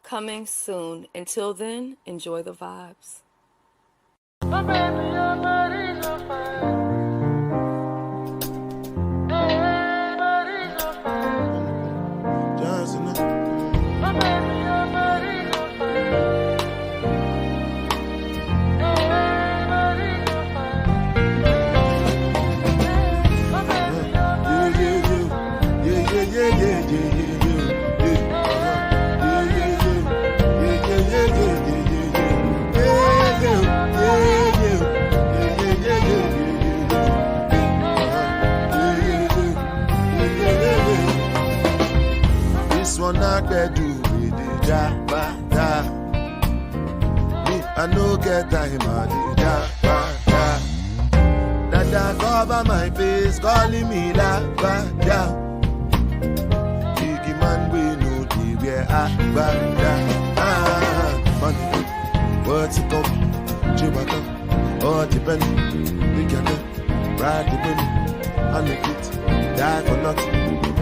coming soon. Until then, enjoy the vibes. My baby, your body's on fire. Hey, body's on fire. Johnson. My baby, your body's on fire. Hey, body's on fire. My baby, your body's on fire. Yeah. This one I can do with the jabba. Me, I no get time on the jabba. Dada cover my face, calling me lava. Biggie man, we know the where I money, what's it called? Chewbacca, all depend. We can ride the wind, and make it die for nothing.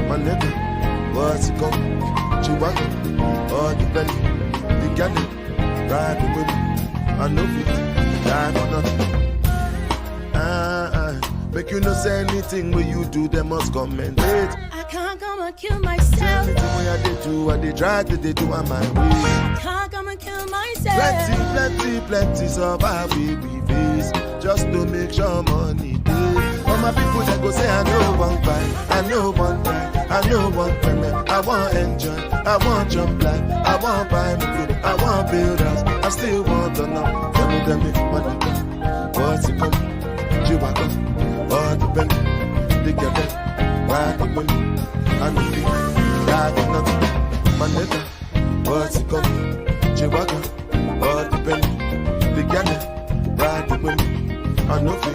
My nigga, what's it called? Chewbacca, all depend. We can ride the wind, and make it die for nothing. Make you no say anything when you do, they must commend it. I can't come and kill myself. Anything when I do, what they try to do on my way. I can't come and kill myself. Plenty survive we face, just to make sure money day. All my people that go say I know one buy, I know one buy, I know one payment. I want enjoy, I want jump like, I want buy me food, I want build house, I still want to know. Tell me money, what's it come? You back up, all the belly, they get it, ride the money, and the feet, ride the nothing. My nigga, what's it come? You back up, all the belly, they get it, ride the money, and the feet.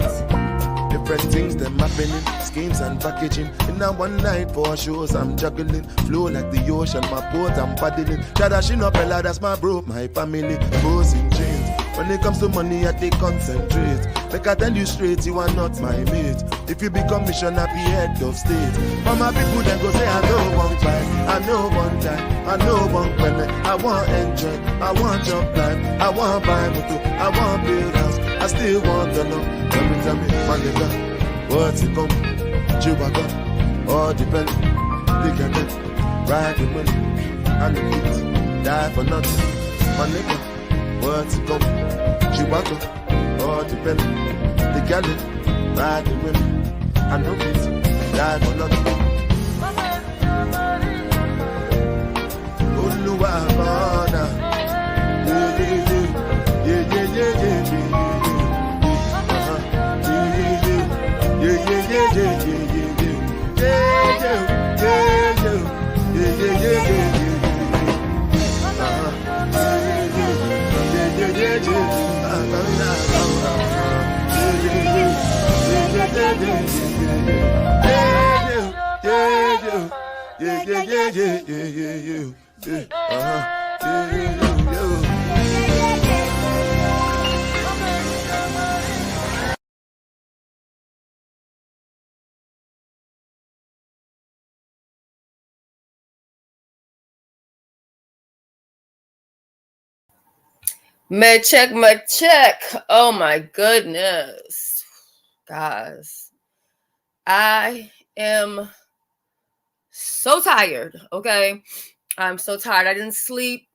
Different things them happening, schemes and packaging. In a one night for shows I'm juggling, flow like the ocean, my boat I'm paddling. Shadashing up Ella, that's my bro, my family, bows in chains. When it comes to money, I take concentrate. Like I tell you straight, you are not my mate. If you become missioner, be head of state. For my people, then go say, I know one fight, I know one time, I know one payment. I want enjoy, I want jump life, I want buy motor, I want build house, I still want to know. Tell me, my nigga, what's it come? Chewbacca, all depend. They can get ride the money, and the kids die for nothing. My nigga, what's it come? Chewbacca, all depend. They can get ride the money, and the kids die for nothing. Oluwabana, Med check. Oh my goodness. Guys, I am so tired, okay? I'm so tired. I didn't sleep.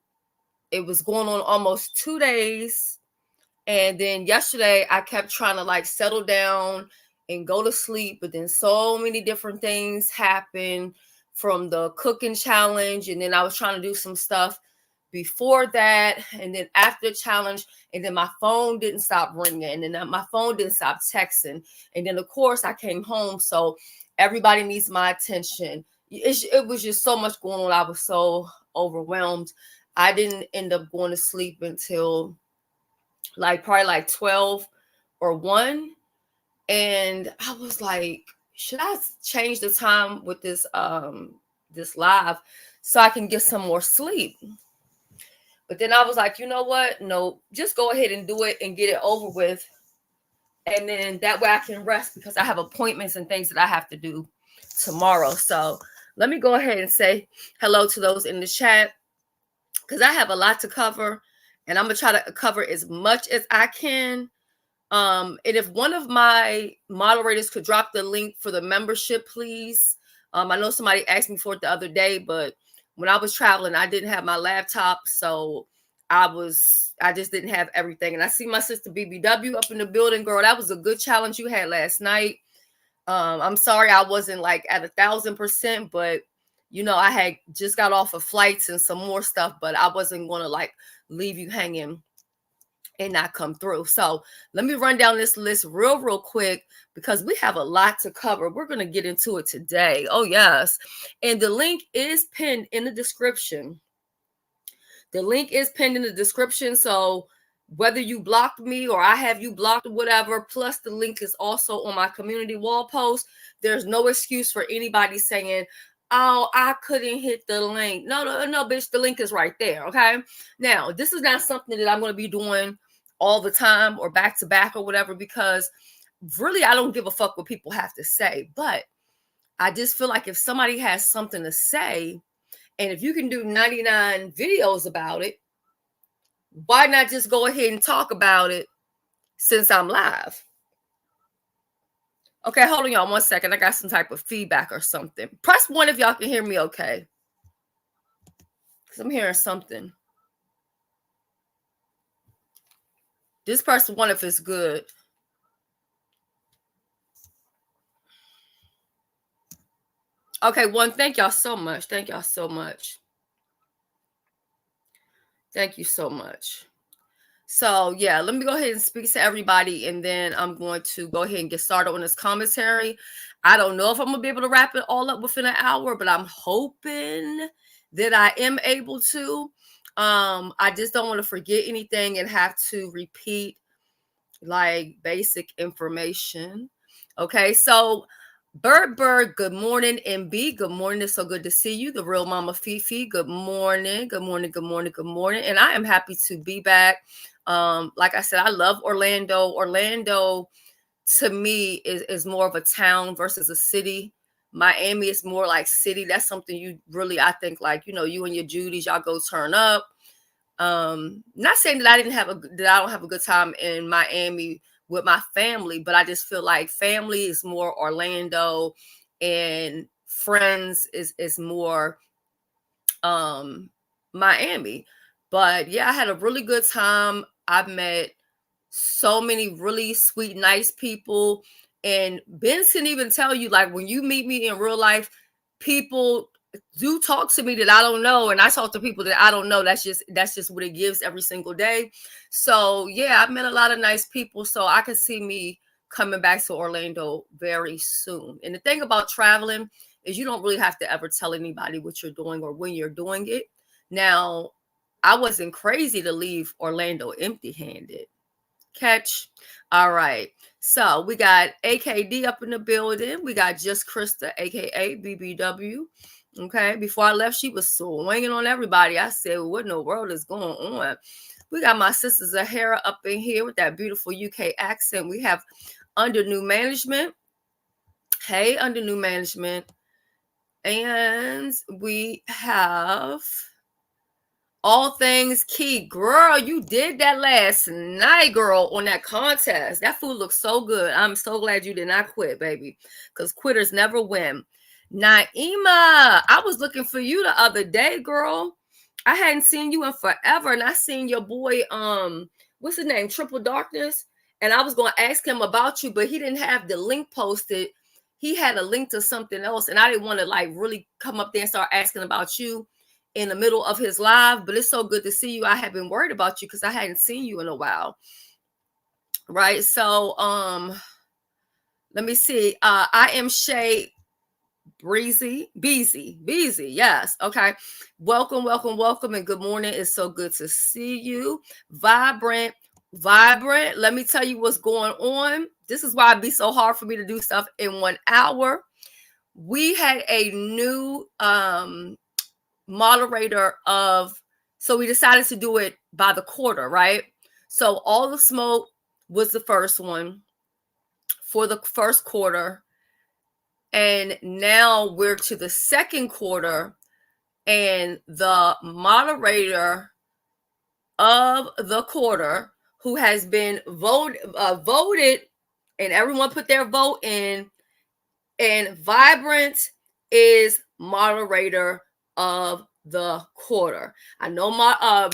It was going on almost 2 days. And then yesterday, I kept trying to like settle down and go to sleep. But then so many different things happened from the cooking challenge. And then I was trying to do some stuff before that, and then after the challenge, and then my phone didn't stop ringing, and then my phone didn't stop texting, and then of course I came home, so everybody needs my attention. It was just so much going on. I was so overwhelmed. I didn't end up going to sleep until probably 12 or 1, and I was like, should I change the time with this live so I can get some more sleep? But then I was like, you know what? No, just go ahead and do it and get it over with. And then that way I can rest because I have appointments and things that I have to do tomorrow. So let me go ahead and say hello to those in the chat. because I have a lot to cover, and I'm gonna try to cover as much as I can. And if one of my moderators could drop the link for the membership, please. I know somebody asked me for it the other day, but when I was traveling, I didn't have my laptop, so I just didn't have everything. And I see my sister BBW up in the building. Girl, that was a good challenge you had last night. I'm sorry I wasn't like at 1,000%, but I had just got off of flights and some more stuff, but I wasn't gonna like leave you hanging and not come through. So let me run down this list real quick, because we have a lot to cover. We're going to get into it today. Oh, yes. And the link is pinned in the description. The link is pinned in the description. So whether you blocked me or I have you blocked, whatever, plus the link is also on my community wall post. There's no excuse for anybody saying, oh, I couldn't hit the link. No, bitch, the link is right there. Okay. Now, this is not something that I'm going to be doing all the time or back to back or whatever, because really I don't give a fuck what people have to say. But I just feel like if somebody has something to say, and if you can do 99 videos about it, why not just go ahead and talk about it since I'm live? Okay, hold on, y'all 1 second. I got some type of feedback or something. Press 1 if y'all can hear me okay, because I'm hearing something. This person 1 if it's good. Okay, 1, thank y'all so much. Thank y'all so much. Thank you so much. So, yeah, let me go ahead and speak to everybody, and then I'm going to go ahead and get started on this commentary. I don't know if I'm going to be able to wrap it all up within an hour, but I'm hoping that I am able to. I just don't want to forget anything and have to repeat like basic information. Okay, so Bird, good morning. MB, good morning. It's so good to see you. The real Mama Fifi, good morning. Good morning. And I am happy to be back. Like I said, I love Orlando. Orlando, to me, is more of a town versus a city. Miami is more like city. That's something you really, I think, like, you and your Judies, y'all go turn up. Not saying that I don't have a good time in Miami with my family, but I just feel like family is more Orlando and friends is more Miami. But yeah, I had a really good time. I've met so many really sweet, nice people. And Ben can even tell you, like, when you meet me in real life, people do talk to me that I don't know, and I talk to people that I don't know. That's just what it gives every single day. So yeah, I've met a lot of nice people, so I can see me coming back to Orlando very soon. And the thing about traveling is you don't really have to ever tell anybody what you're doing or when you're doing it. Now, I wasn't crazy to leave Orlando empty-handed. Catch. All right. So we got AKD up in the building. We got Just Krista, aka BBW. Okay. Before I left, she was swinging on everybody. I said, what in the world is going on? We got my sister Zahara up in here with that beautiful UK accent. We have Under New Management. Hey, Under New Management. And we have All Things Key. Girl, you did that last night, girl, on that contest. That food looks so good. I'm so glad you did not quit, baby, because quitters never win. Naima, I was looking for you the other day, girl. I hadn't seen you in forever, and I seen your boy, what's his name, Triple Darkness, and I was going to ask him about you, but he didn't have the link posted. He had a link to something else, and I didn't want to like really come up there and start asking about you in the middle of his live, but it's so good to see you. I have been worried about you because I hadn't seen you in a while. Right. So let me see. I am Shay Beezy. Yes. Okay. Welcome. And good morning. It's so good to see you. Vibrant. Let me tell you what's going on. This is why it'd be so hard for me to do stuff in 1 hour. We had a new moderator so we decided to do it by the quarter, right? So All the Smoke was the first one for the first quarter, and now we're to the second quarter, and the moderator of the quarter, who has been voted, and everyone put their vote in, and Vibrant is moderator of the quarter. I know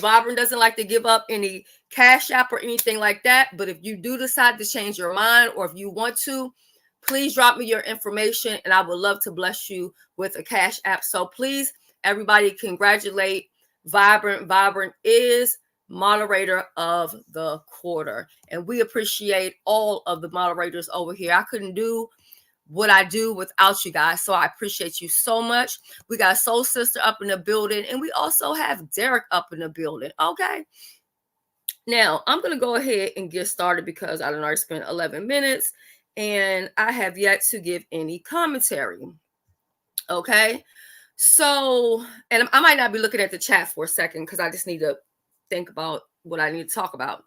Vibrant doesn't like to give up any Cash App or anything like that, but if you do decide to change your mind, or if you want to, please drop me your information and I would love to bless you with a Cash App. So please, everybody, congratulate Vibrant. Vibrant is moderator of the quarter, and we appreciate all of the moderators over here. I couldn't do what I do without you guys, so I appreciate you so much. We got Soul Sister up in the building, and we also have Derek up in the building. Okay, now I'm gonna go ahead and get started because I done already spent 11 minutes and I have yet to give any commentary. Okay, so, and I might not be looking at the chat for a second because I just need to think about what I need to talk about.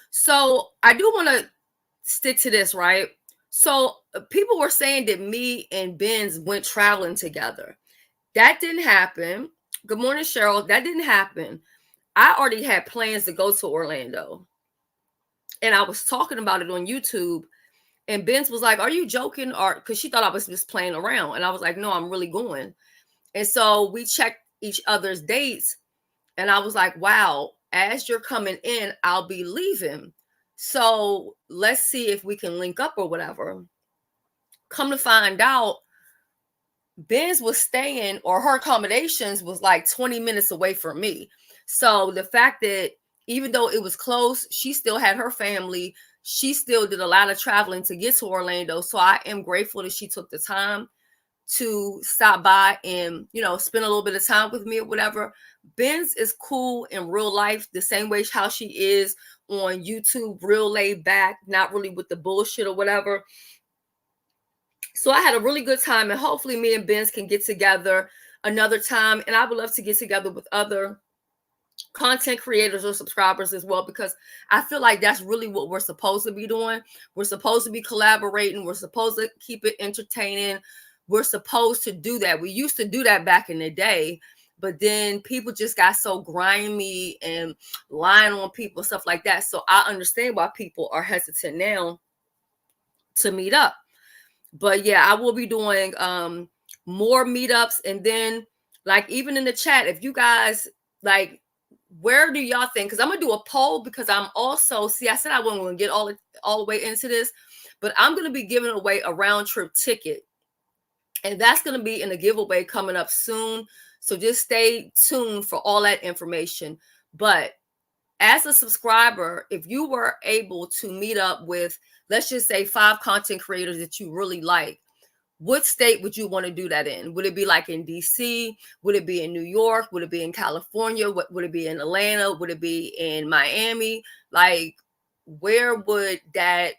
So I do want to stick to this, right? So people were saying that me and Benz went traveling together. That didn't happen. Good morning, Cheryl. That didn't happen. I already had plans to go to Orlando, and I was talking about it on YouTube, and Benz was like, "Are you joking?" Or because she thought I was just playing around, and I was like, "No, I'm really going." And so we checked each other's dates, and I was like, "Wow, as you're coming in, I'll be leaving. So let's see if we can link up or whatever." Come to find out, Benz was staying, or her accommodations was like 20 minutes away from me. So the fact that even though it was close, she still had her family. She still did a lot of traveling to get to Orlando. So I am grateful that she took the time to stop by and, you know, spend a little bit of time with me or whatever. Benz is cool in real life, the same way how she is on YouTube, real laid back, not really with the bullshit or whatever. So I had a really good time, and hopefully me and Benz can get together another time. And I would love to get together with other content creators or subscribers as well, because I feel like that's really what we're supposed to be doing. We're supposed to be collaborating. We're supposed to keep it entertaining. We're supposed to do that. We used to do that back in the day, but then people just got so grimy and lying on people, stuff like that. So I understand why people are hesitant now to meet up. But yeah, I will be doing more meetups. And then, like, even in the chat, if you guys, like, where do y'all think? Because I'm going to do a poll, because I'm also, see, I said I wasn't going to get all the way into this, but I'm going to be giving away a round trip ticket. And that's going to be in a giveaway coming up soon. So just stay tuned for all that information. But as a subscriber, if you were able to meet up with, let's just say, 5 content creators that you really like, what state would you want to do that in? Would it be like in DC? Would it be in New York? Would it be in California? Would it be in Atlanta? Would it be in Miami? Like, where would that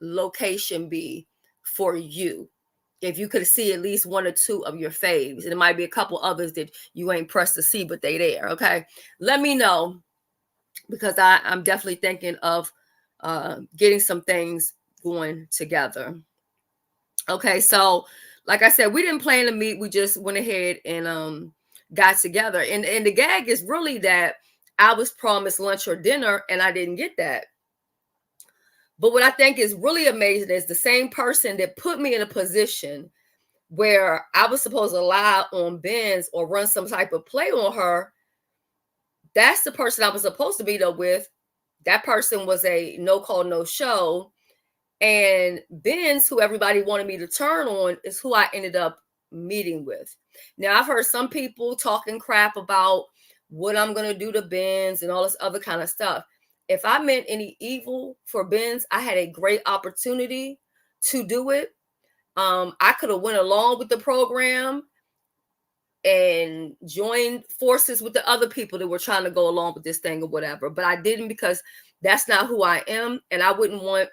location be for you? If you could see at least 1 or 2 of your faves, and it might be a couple others that you ain't pressed to see, but they there. Okay, let me know, because I'm definitely thinking of getting some things going together. Okay, so like I said, we didn't plan to meet. We just went ahead and got together. And the gag is really that I was promised lunch or dinner, and I didn't get that. But what I think is really amazing is the same person that put me in a position where I was supposed to lie on Benz or run some type of play on her. That's the person I was supposed to meet up with. That person was a no call, no show. And Benz, who everybody wanted me to turn on, is who I ended up meeting with. Now, I've heard some people talking crap about what I'm going to do to Benz and all this other kind of stuff. If I meant any evil for Benz, I had a great opportunity to do it. I could have went along with the program and joined forces with the other people that were trying to go along with this thing or whatever. But I didn't, because that's not who I am. And I wouldn't want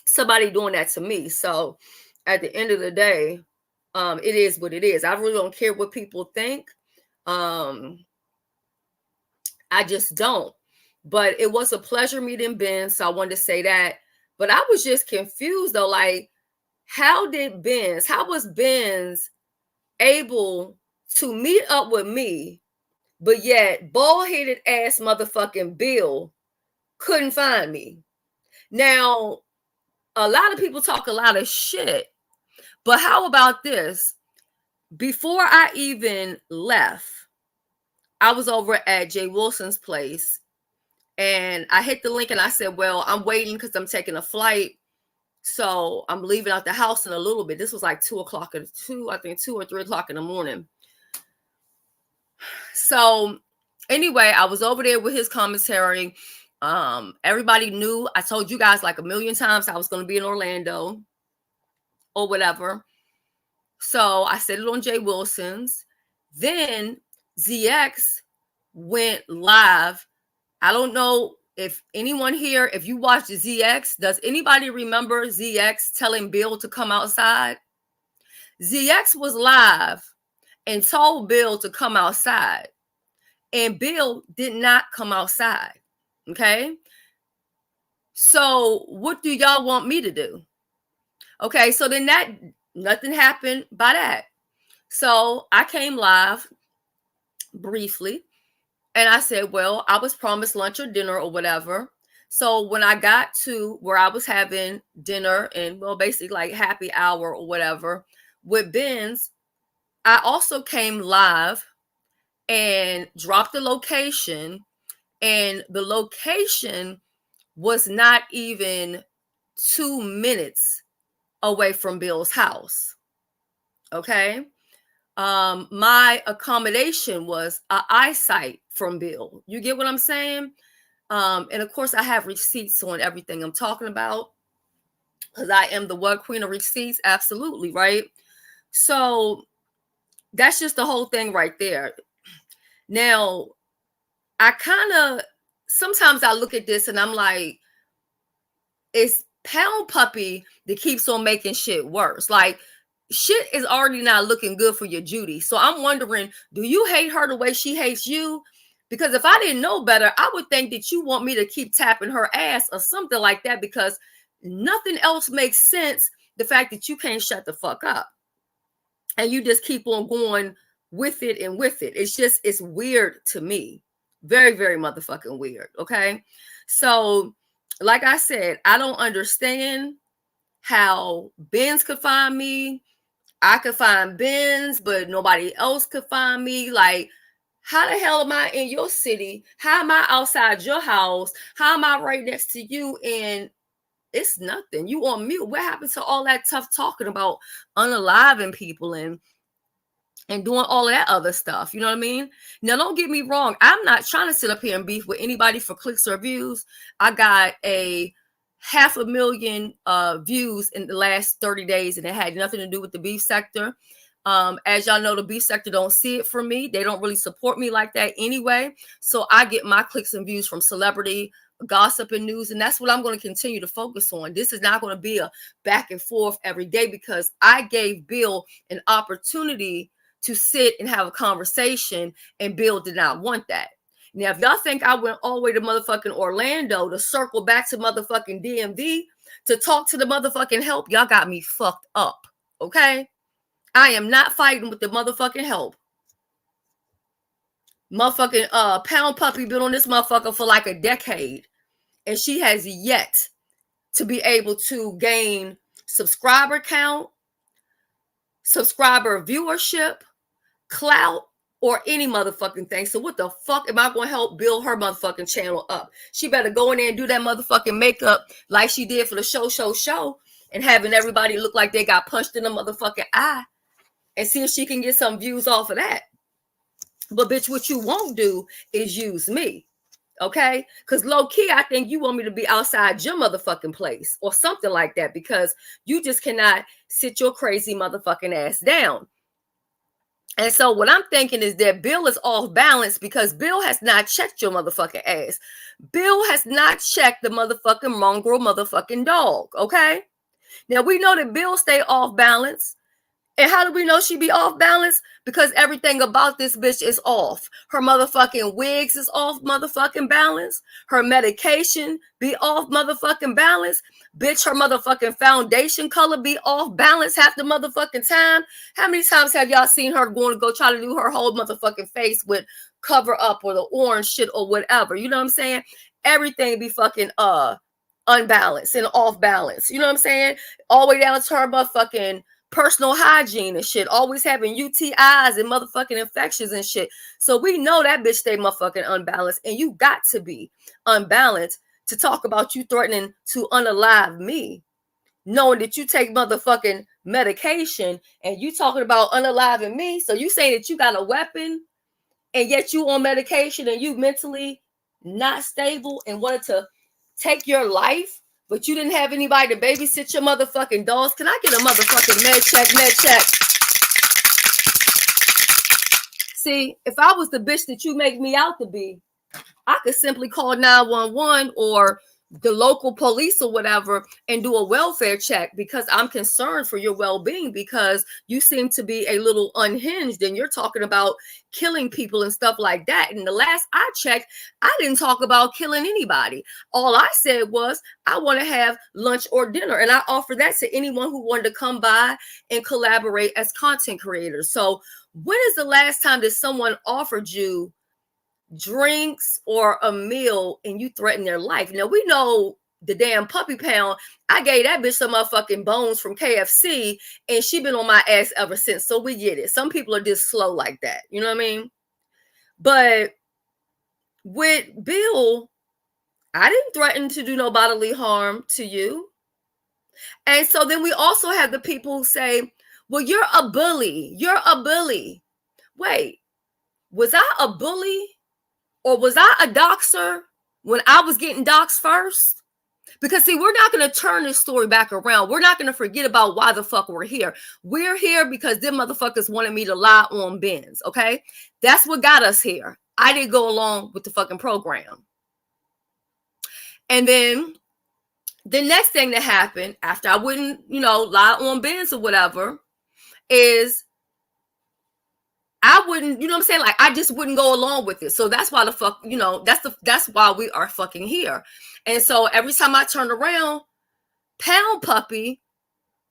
somebody doing that to me. So at the end of the day, it is what it is. I really don't care what people think. I just don't. But it was a pleasure meeting Ben, so I wanted to say that. But I was just confused, though. Like, how was Ben's able to meet up with me, but yet bald-headed ass motherfucking Bill couldn't find me. Now, a lot of people talk a lot of shit, but how about this? Before I even left, I was over at Jay Wilson's place, and I hit the link and I said, well, I'm waiting because I'm taking a flight. So I'm leaving out the house in a little bit. This was like 2 or 3 o'clock in the morning. So anyway, I was over there with his commentary. Everybody knew, I told you guys like a million times I was going to be in Orlando or whatever. So I said it on Jay Wilson's. Then ZX went live. I don't know if anyone here, if you watched ZX, does anybody remember ZX telling Bill to come outside? ZX was live and told Bill to come outside, and Bill did not come outside. Okay. So what do y'all want me to do? Okay. So then nothing happened by that. So I came live briefly and I said, well, I was promised lunch or dinner or whatever. So when I got to where I was having dinner and, well, basically like happy hour or whatever with Ben's, I also came live and dropped the location, and the location was not even 2 minutes away from Bill's house. Okay. My accommodation was an eyesight from Bill. You get what I'm saying? And of course I have receipts on everything I'm talking about, because I am the word queen of receipts. Absolutely. Right. So that's just the whole thing right there. Now, sometimes I look at this and I'm like, it's Pound Puppy that keeps on making shit worse. Like, shit is already not looking good for your Judy. So I'm wondering, do you hate her the way she hates you? Because if I didn't know better, I would think that you want me to keep tapping her ass or something like that, because nothing else makes sense. The fact that you can't shut the fuck up and you just keep on going with it and with it. It's weird to me. Very, very motherfucking weird. Okay. So like I said, I don't understand how Benz could find me. I could find Benz, but nobody else could find me. Like, how the hell am I in your city? How am I outside your house? How am I right next to you? And it's nothing. You on mute. What happened to all that tough talking about unaliving people and doing all of that other stuff? You know what I mean? Now, don't get me wrong. I'm not trying to sit up here and beef with anybody for clicks or views. I got a 500,000 views in the last 30 days, and it had nothing to do with the beef sector. As y'all know, the beef sector don't see it for me. They don't really support me like that anyway. So I get my clicks and views from celebrity gossip and news, and that's what I'm going to continue to focus on. This is not going to be a back and forth every day, because I gave Bill an opportunity to sit and have a conversation, and Bill did not want that. Now, if y'all think I went all the way to motherfucking Orlando to circle back to motherfucking DMV to talk to the motherfucking help, y'all got me fucked up. Okay? I am not fighting with the motherfucking help. Motherfucking Pound Puppy been on this motherfucker for like a decade, and she has yet to be able to gain subscriber count, subscriber viewership, clout, or any motherfucking thing. So what the fuck am I going to help build her motherfucking channel up? She better go in there and do that motherfucking makeup like she did for the show, and having everybody look like they got punched in the motherfucking eye, and see if she can get some views off of that. But bitch, what you won't do is use me. Okay? Because low key, I think you want me to be outside your motherfucking place or something like that, because you just cannot sit your crazy motherfucking ass down. And so what I'm thinking is that Bill is off balance, because Bill has not checked your motherfucking ass. Bill has not checked the motherfucking mongrel motherfucking dog. Okay? Now we know that Bill stay off balance And how do we know she be off balance? Because everything about this bitch is off. Her motherfucking wigs is off motherfucking balance. Her medication be off motherfucking balance. Bitch, her motherfucking foundation color be off balance half the motherfucking time. How many times have y'all seen her going to go try to do her whole motherfucking face with cover up or the orange shit or whatever? You know what I'm saying? Everything be fucking unbalanced and off balance. You know what I'm saying? All the way down to her motherfucking personal hygiene and shit, always having UTIs and motherfucking infections and shit. So we know that bitch stay motherfucking unbalanced, and you got to be unbalanced to talk about you threatening to unalive me, knowing that you take motherfucking medication and you talking about unaliving me. So you saying that you got a weapon and yet you on medication and you mentally not stable and wanted to take your life, but you didn't have anybody to babysit your motherfucking dogs. Can I get a motherfucking med check? See, if I was the bitch that you make me out to be, I could simply call 911 or the local police or whatever and do a welfare check, because I'm concerned for your well-being, because you seem to be a little unhinged and you're talking about killing people and stuff like that. And the last I checked, I didn't talk about killing anybody. All I said was I want to have lunch or dinner, and I offered that to anyone who wanted to come by and collaborate as content creators. So when is the last time that someone offered you drinks or a meal and you threaten their life? Now we know the damn puppy pound. I gave that bitch some motherfucking bones from KFC and she been on my ass ever since. So we get it. Some people are just slow like that. You know what I mean? But with Bill, I didn't threaten to do no bodily harm to you. And so then we also have the people who say, well, you're a bully. You're a bully. Wait, was I a bully? Or was I a doxer when I was getting doxed first? Because see, we're not going to turn this story back around. We're not going to forget about why the fuck we're here. We're here because them motherfuckers wanted me to lie on Benz, okay? That's what got us here. I didn't go along with the fucking program. And then the next thing that happened after I wouldn't, lie on Benz or whatever is I wouldn't, you know what I'm saying? Like, I just wouldn't go along with it. So that's why the fuck, that's why we are fucking here. And so every time I turn around, Pound Puppy,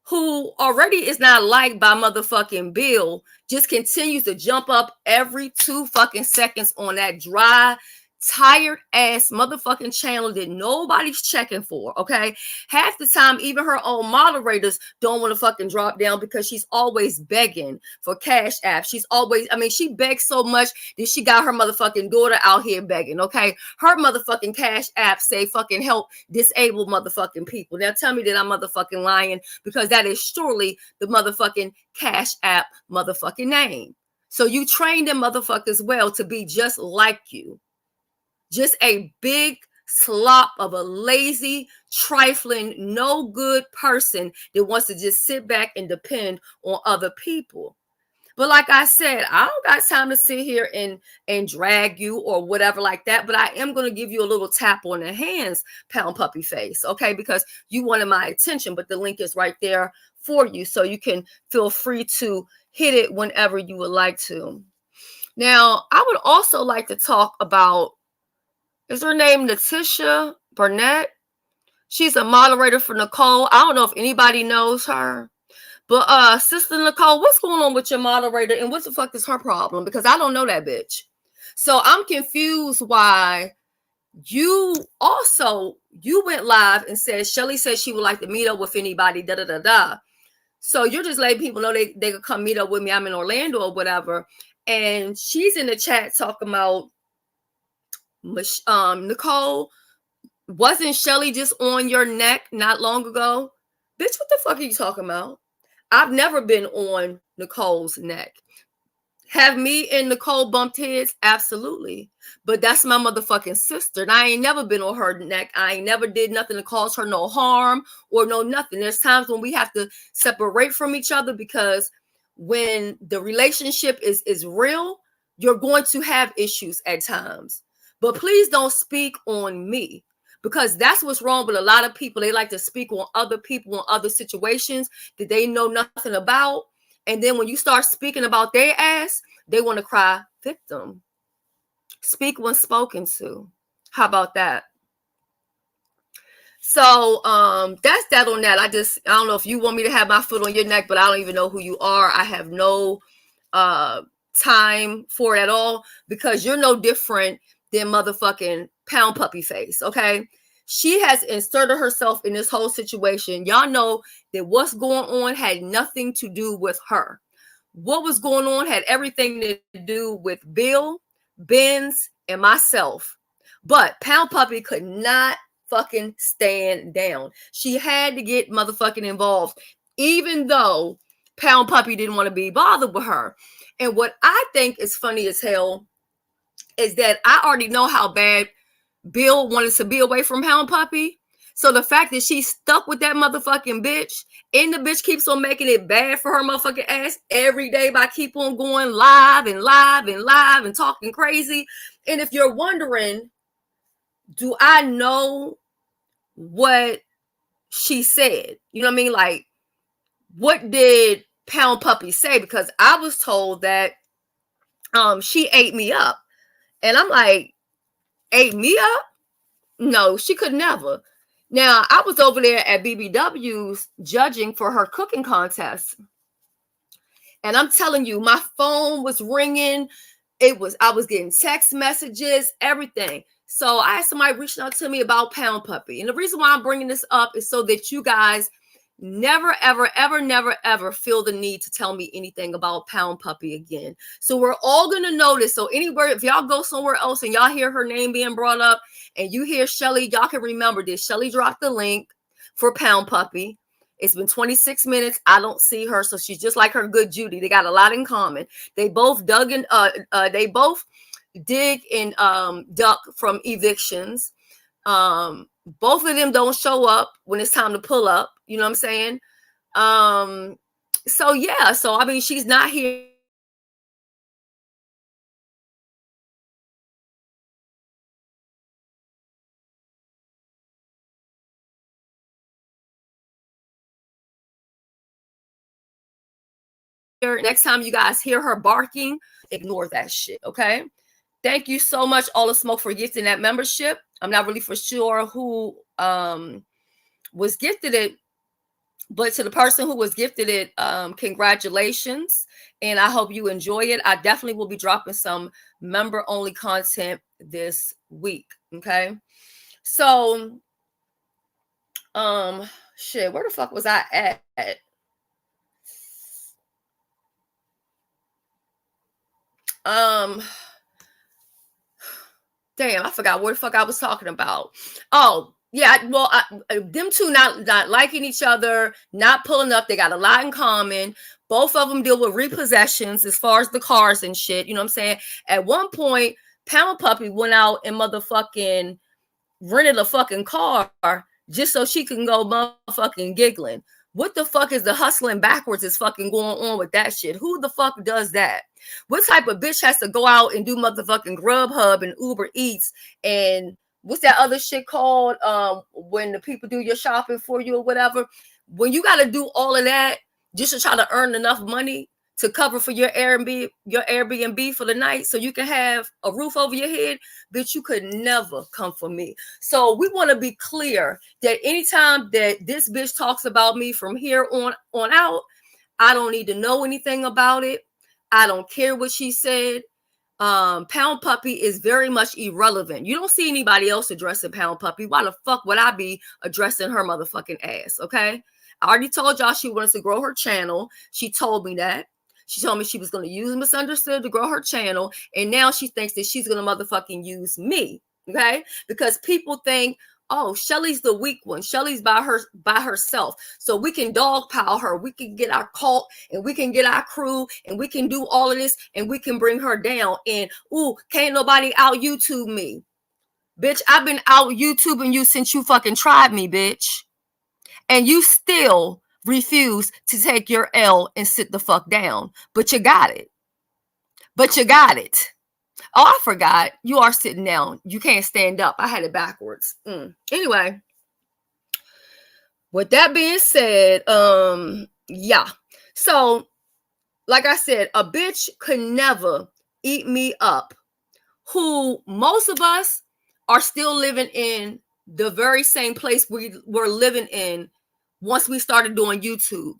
who already is not liked by motherfucking Bill, just continues to jump up every 2 fucking seconds on that dry, tired ass motherfucking channel that nobody's checking for. Okay, half the time even her own moderators don't want to fucking drop down because she's always begging for cash apps. She's always, she begs so much that she got her motherfucking daughter out here begging. Okay, her motherfucking cash app say fucking help disabled motherfucking people. Now tell me that I'm motherfucking lying, because that is surely the motherfucking cash app motherfucking name. So you train them motherfuckers well to be just like you. Just a big slop of a lazy, trifling, no good person that wants to just sit back and depend on other people. But like I said, I don't got time to sit here and drag you or whatever like that. But I am going to give you a little tap on the hands, Pound Puppy Face, okay? Because you wanted my attention, but the link is right there for you. So you can feel free to hit it whenever you would like to. Now, I would also like to talk about, is her name Natisha Burnett? She's a moderator for Nicole. I don't know if anybody knows her. But Sister Nicole, what's going on with your moderator and what the fuck is her problem? Because I don't know that bitch. So I'm confused why you went live and said Shelly said she would like to meet up with anybody, da-da-da-da. So you're just letting people know they could come meet up with me. I'm in Orlando or whatever. And she's in the chat talking about Nicole, wasn't Shelly just on your neck not long ago? Bitch, what the fuck are you talking about? I've never been on Nicole's neck. Have me and Nicole bumped heads? Absolutely. But that's my motherfucking sister. And I ain't never been on her neck. I ain't never did nothing to cause her no harm or no nothing. There's times when we have to separate from each other, because when the relationship is real, you're going to have issues at times. But please don't speak on me, because that's what's wrong with a lot of people. They like to speak on other people, on other situations that they know nothing about. And then when you start speaking about their ass, they want to cry victim. Speak when spoken to. How about that? So that's that on that. I don't know if you want me to have my foot on your neck, but I don't even know who you are. I have no time for it at all, because you're no different than motherfucking Pound Puppy Face, okay? She has inserted herself in this whole situation. Y'all know that what's going on had nothing to do with her. What was going on had everything to do with Bill, Benz, and myself. But Pound Puppy could not fucking stand down. She had to get motherfucking involved, even though Pound Puppy didn't want to be bothered with her. And what I think is funny as hell is that I already know how bad Bill wanted to be away from Pound Puppy. So the fact that she's stuck with that motherfucking bitch, and the bitch keeps on making it bad for her motherfucking ass every day by keep on going live and live and live and talking crazy. And if you're wondering, do I know what she said? You know what I mean? Like, what did Pound Puppy say? Because I was told that she ate me up. And I'm like, ate me up? No, she could never. Now, I was over there at BBW's judging for her cooking contest. And I'm telling you, my phone was ringing. I was getting text messages, everything. So I had somebody reaching out to me about Pound Puppy. And the reason why I'm bringing this up is so that you guys never, ever, ever, never, ever feel the need to tell me anything about Pound Puppy again. So we're all going to notice. So anywhere, if y'all go somewhere else and y'all hear her name being brought up and you hear Shelly, y'all can remember this. Shelly dropped the link for Pound Puppy. It's been 26 minutes. I don't see her. So she's just like her good Judy. They got a lot in common. They both they both dig and duck from evictions. Both of them don't show up when it's time to pull up. You know what I'm saying? So yeah, so I mean, she's not here. Next time you guys hear her barking, ignore that shit, okay? Thank you so much, All the Smoke, for gifting that membership. I'm not really for sure who was gifted it, but to the person who was gifted it, congratulations. And I hope you enjoy it. I definitely will be dropping some member-only content this week, okay? So, shit, where the fuck was I at? Damn, I forgot what the fuck I was talking about. Oh, yeah, well, them two not liking each other, not pulling up. They got a lot in common. Both of them deal with repossessions as far as the cars and shit. You know what I'm saying? At one point, Pound Puppy went out and motherfucking rented a fucking car just so she can go motherfucking giggling. What the fuck is the hustling backwards is fucking going on with that shit? Who the fuck does that? What type of bitch has to go out and do motherfucking Grubhub and Uber Eats and what's that other shit called? When the people do your shopping for you or whatever. When you got to do all of that just to try to earn enough money to cover for your Airbnb for the night so you can have a roof over your head, bitch, you could never come for me. So we want to be clear that anytime that this bitch talks about me from here on out, I don't need to know anything about it. I don't care what she said. Pound Puppy is very much irrelevant. You don't see anybody else addressing Pound Puppy. Why the fuck would I be addressing her motherfucking ass? Okay. I already told y'all she wants to grow her channel. She told me that. She told me she was going to use Misunderstood to grow her channel. And now she thinks that she's going to motherfucking use me. Okay. Because people think, oh, Shelly's the weak one. Shelly's by herself. So we can dogpile her. We can get our cult and we can get our crew and we can do all of this and we can bring her down. And, ooh, can't nobody out YouTube me. Bitch, I've been out YouTubing you since you fucking tried me, bitch. And you still refuse to take your L and sit the fuck down. But you got it. Oh, I forgot. You are sitting down. You can't stand up. I had it backwards. Anyway, with that being said, yeah. So like I said, a bitch could never eat me up. Who most of us are still living in the very same place we were living in once we started doing YouTube.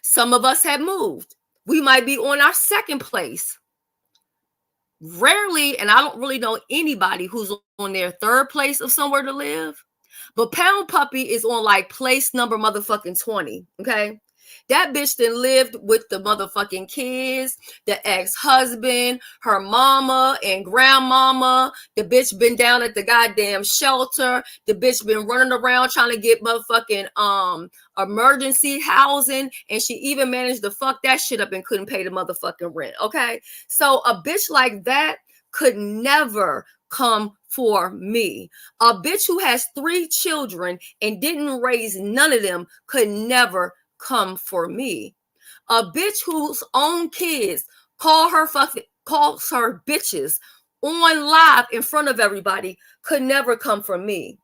Some of us have moved. We might be on our second place. Rarely, and I don't really know anybody who's on their third place of somewhere to live, but Pound Puppy is on like place number motherfucking 20, okay? That bitch then lived with the motherfucking kids, the ex-husband, her mama and grandmama. The bitch been down at the goddamn shelter. The bitch been running around trying to get motherfucking emergency housing, and she even managed to fuck that shit up and couldn't pay the motherfucking rent, okay? So a bitch like that could never come for me. A bitch who has 3 children and didn't raise none of them could never come for me. A bitch whose own kids calls her bitches on live in front of everybody could never come for me.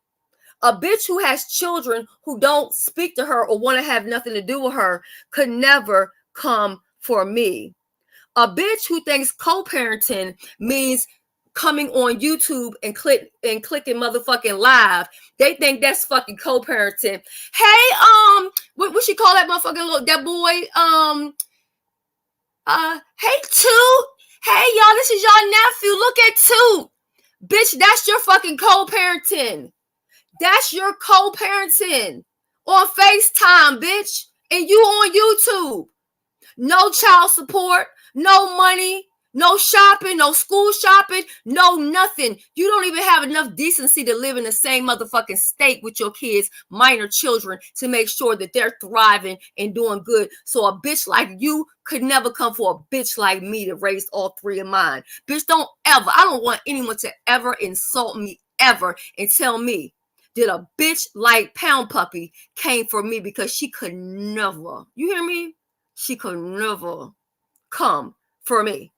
A bitch who has children who don't speak to her or want to have nothing to do with her could never come for me. A bitch who thinks co-parenting means coming on YouTube and clicking motherfucking live. They think that's fucking co-parenting. Hey, what she call that motherfucking that boy? Hey Toot. Hey y'all, this is your nephew. Look at Toot. Bitch, that's your fucking co-parenting. That's your co-parenting on FaceTime, bitch. And you on YouTube. No child support, no money, no shopping, no school shopping, no nothing. You don't even have enough decency to live in the same motherfucking state with your kids, minor children, to make sure that they're thriving and doing good. So a bitch like you could never come for a bitch like me to raise all 3 of mine. Bitch, I don't want anyone to ever insult me ever and tell me that a bitch like Pound Puppy came for me, because she could never, you hear me? She could never come for me.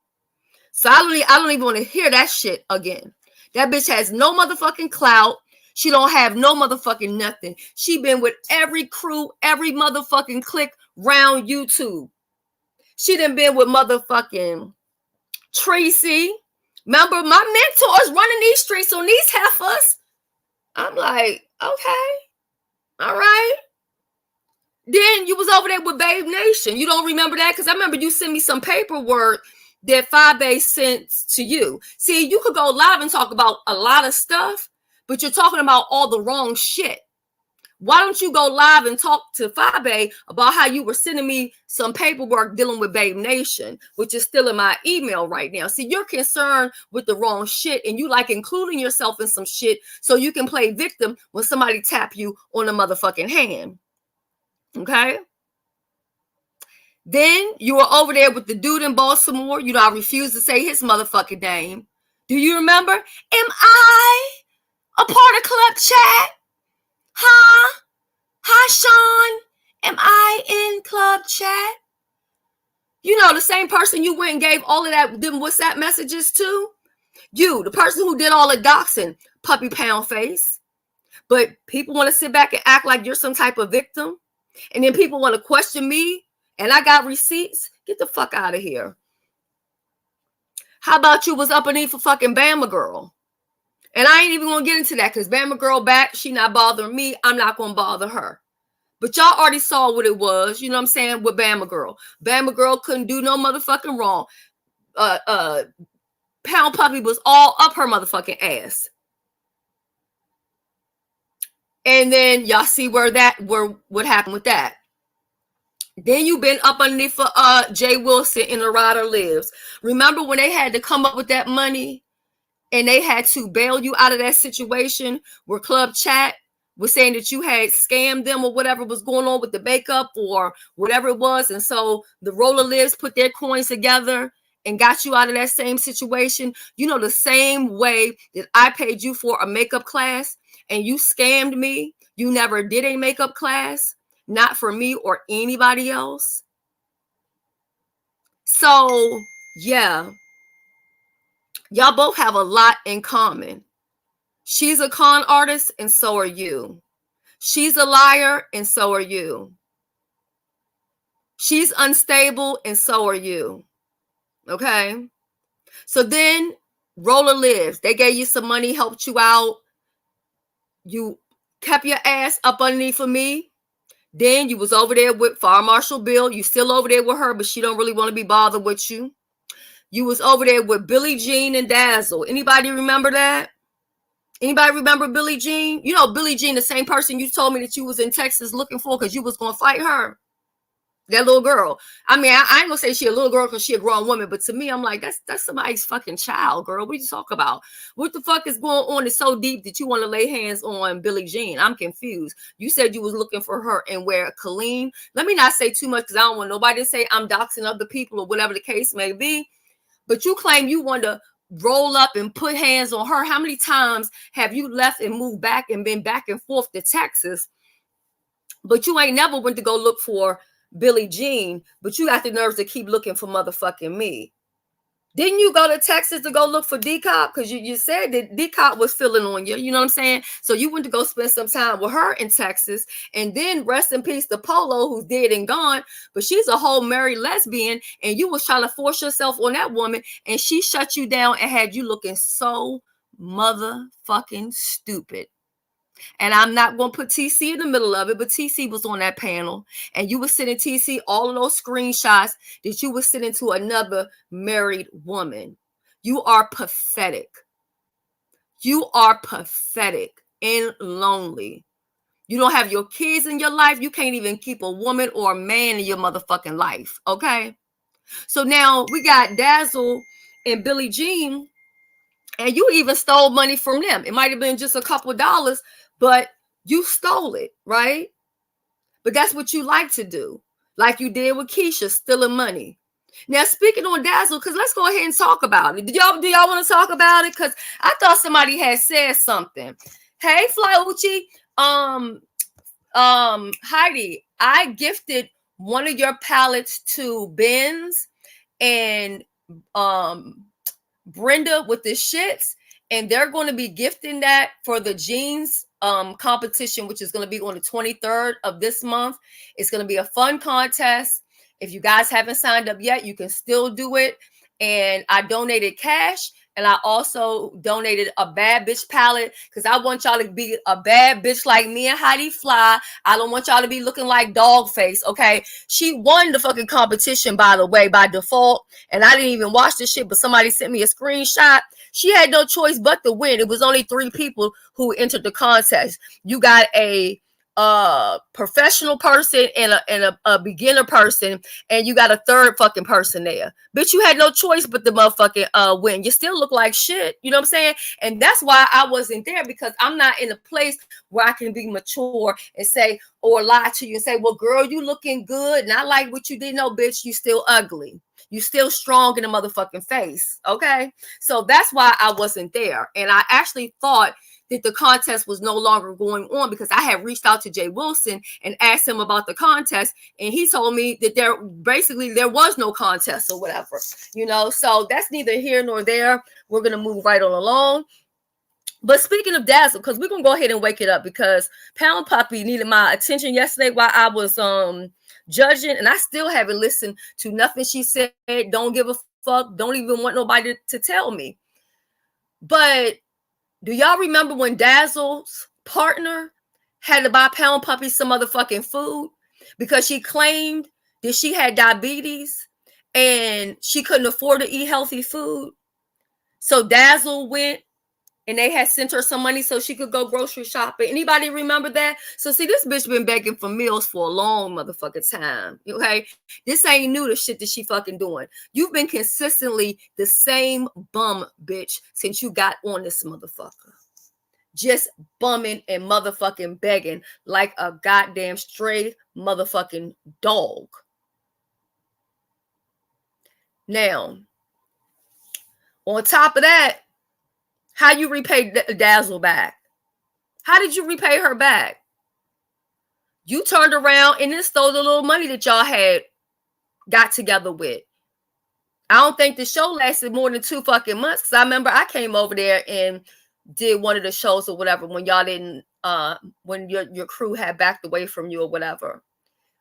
So I don't even want to hear that shit again. That bitch has no motherfucking clout. She don't have no motherfucking nothing. She been with every crew, every motherfucking clique round YouTube. She done been with motherfucking Tracy. Remember, my mentors running these streets on these heifers. I'm like, okay, all right. Then you was over there with Babe Nation. You don't remember that? Because I remember you sent me some paperwork that 5A sent to you. See, you could go live and talk about a lot of stuff, but you're talking about all the wrong shit. Why don't you go live and talk to 5A about how you were sending me some paperwork dealing with Babe Nation, which is still in my email right now. See, you're concerned with the wrong shit, and you like including yourself in some shit so you can play victim when somebody tap you on the motherfucking hand. Okay? Then you were over there with the dude in Baltimore. You know, I refuse to say his motherfucking name. Do you remember? Am I a part of Club Chat? Huh? Hi, Sean. Am I in Club Chat? You know, the same person you went and gave all of that them WhatsApp messages to? You, the person who did all the doxing, Puppy Pound Face. But people want to sit back and act like you're some type of victim. And then people want to question me, and I got receipts. Get the fuck out of here. How about you was up underneath for fucking Bama Girl? And I ain't even going to get into that, because Bama Girl back, she not bothering me. I'm not going to bother her. But y'all already saw what it was, you know what I'm saying, with Bama Girl. Bama Girl couldn't do no motherfucking wrong. Pound Puppy was all up her motherfucking ass. And then y'all see what happened with that. Then you've been up underneath for Jay Wilson in The Rider Lives. Remember when they had to come up with that money and they had to bail you out of that situation where Club Chat was saying that you had scammed them or whatever was going on with the makeup or whatever it was. And so the Roller Lives put their coins together and got you out of that same situation. You know, the same way that I paid you for a makeup class and you scammed me, you never did a makeup class, not for me or anybody else. So, yeah, y'all both have a lot in common. She's a con artist, and so are you. She's a liar, and so are you. She's unstable, and so are you. Okay? So then Roller lives. They gave you some money, helped you out. You kept your ass up underneath of me. Then you was over there with Fire Marshal Bill. You still over there with her, but she don't really want to be bothered with you. You was over there with Billie Jean and Dazzle. Anybody remember that? Anybody remember Billie Jean? You know Billie Jean, the same person you told me that you was in Texas looking for because you was going to fight her. That little girl. I mean, I ain't gonna say she a little girl because she a grown woman, but to me, I'm like, that's somebody's fucking child, girl. What are you talking about? What the fuck is going on? It's so deep that you want to lay hands on Billie Jean. I'm confused. You said you was looking for her and where Colleen. Let me not say too much because I don't want nobody to say I'm doxing other people or whatever the case may be. But you claim you want to roll up and put hands on her. How many times have you left and moved back and been back and forth to Texas? But you ain't never went to go look for Billie Jean, but you got the nerves to keep looking for motherfucking me. Didn't you go to Texas to go look for D-Cop? Because you said that D-Cop was feeling on you. You know what I'm saying? So you went to go spend some time with her in Texas. And then rest in peace to Polo, who's dead and gone. But she's a whole married lesbian. And you was trying to force yourself on that woman. And she shut you down and had you looking so motherfucking stupid. And I'm not going to put TC in the middle of it, but TC was on that panel. And you were sending TC all of those screenshots that you were sending to another married woman. You are pathetic. You are pathetic and lonely. You don't have your kids in your life. You can't even keep a woman or a man in your motherfucking life. Okay? So now we got Dazzle and Billie Jean. And you even stole money from them. It might have been just a couple of dollars, but you stole it, right? But that's what you like to do. Like you did with Keisha, stealing money. Now, speaking on Dazzle, because let's go ahead and talk about it. Do y'all want to talk about it? Because I thought somebody had said something. Hey, Flyucci, Heidi, I gifted one of your palettes to Benz and Brenda with the shits, and they're going to be gifting that for the jeans competition, which is going to be on the 23rd of this month. It's going to be a fun contest. If you guys haven't signed up yet, you can still do it. And I donated cash, and I also donated a bad bitch palette because I want y'all to be a bad bitch like me and Heidi Fly. I don't want y'all to be looking like Dogface, okay? She won the fucking competition, by the way, by default. And I didn't even watch this shit, but somebody sent me a screenshot. She had no choice but to win. It was only 3 people who entered the contest. You got a professional person and a beginner person, and you got a third fucking person there. Bitch, you had no choice but the motherfucking win. You still look like shit. You know what I'm saying? And that's why I wasn't there, because I'm not in a place where I can be mature and say, or lie to you and say, well, girl, you looking good. And I like what you did. No, bitch, you still ugly. You still strong in the motherfucking face. Okay. So that's why I wasn't there. And I actually thought that the contest was no longer going on, because I had reached out to Jay Wilson and asked him about the contest, and he told me that there was no contest or whatever, you know. So that's neither here nor there. We're gonna move right on along. But speaking of Dazzle, because we're gonna go ahead and wake it up, because Pound Puppy needed my attention yesterday while I was judging, and I still haven't listened to nothing she said. Don't give a fuck. Don't even want nobody to tell me. But do y'all remember when Dazzle's partner had to buy Pound Puppy some motherfucking food because she claimed that she had diabetes and she couldn't afford to eat healthy food? So Dazzle went and they had sent her some money so she could go grocery shopping. Anybody remember that? So see, this bitch been begging for meals for a long motherfucking time. Okay, this ain't new to shit that she fucking doing. You've been consistently the same bum bitch since you got on this motherfucker. Just bumming and motherfucking begging like a goddamn stray motherfucking dog. Now, on top of that, how you repay Dazzle back? How did you repay her back? You turned around and then stole the little money that y'all had got together with. I don't think the show lasted more than 2 fucking months, because I remember I came over there and did one of the shows or whatever when y'all didn't, when your crew had backed away from you or whatever.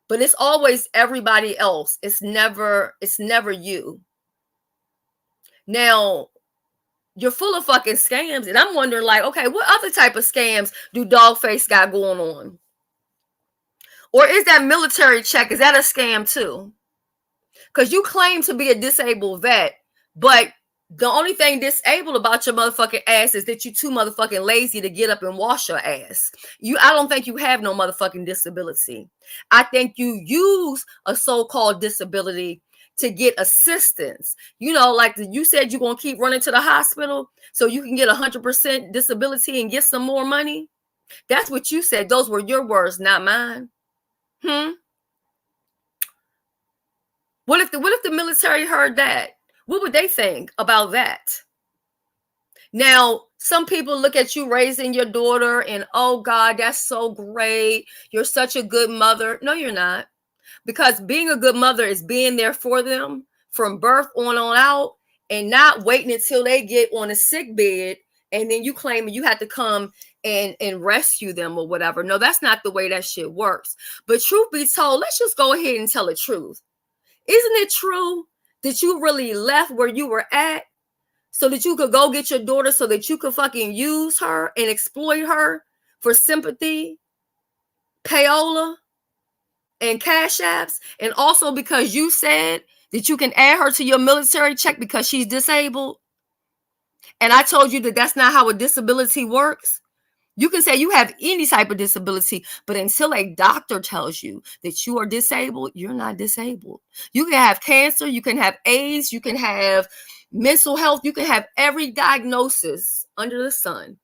But it's always everybody else. It's never you. Now, you're full of fucking scams. And I'm wondering, like, okay, what other type of scams do Dogface got going on? Or is that military check, is that a scam too? Because you claim to be a disabled vet, but the only thing disabled about your motherfucking ass is that you too motherfucking lazy to get up and wash your ass. I don't think you have no motherfucking disability. I think you use a so-called disability to get assistance. You know, like you said, you're going to keep running to the hospital so you can get 100% disability and get some more money. That's what you said. Those were your words, not mine. What if the military heard that? What would they think about that? Now, some people look at you raising your daughter and, oh God, that's so great. You're such a good mother. No, you're not. Because being a good mother is being there for them from birth on out and not waiting until they get on a sick bed and then you claim you have to come and rescue them or whatever. No, that's not the way that shit works. But truth be told, let's just go ahead and tell the truth. Isn't it true that you really left where you were at so that you could go get your daughter so that you could fucking use her and exploit her for sympathy, payola, and cash apps? And also because you said that you can add her to your military check because she's disabled. And I told you that that's not how a disability works. You can say you have any type of disability, but until a doctor tells you that you are disabled, you're not disabled. You can have cancer, you can have AIDS, you can have mental health, you can have every diagnosis under the sun,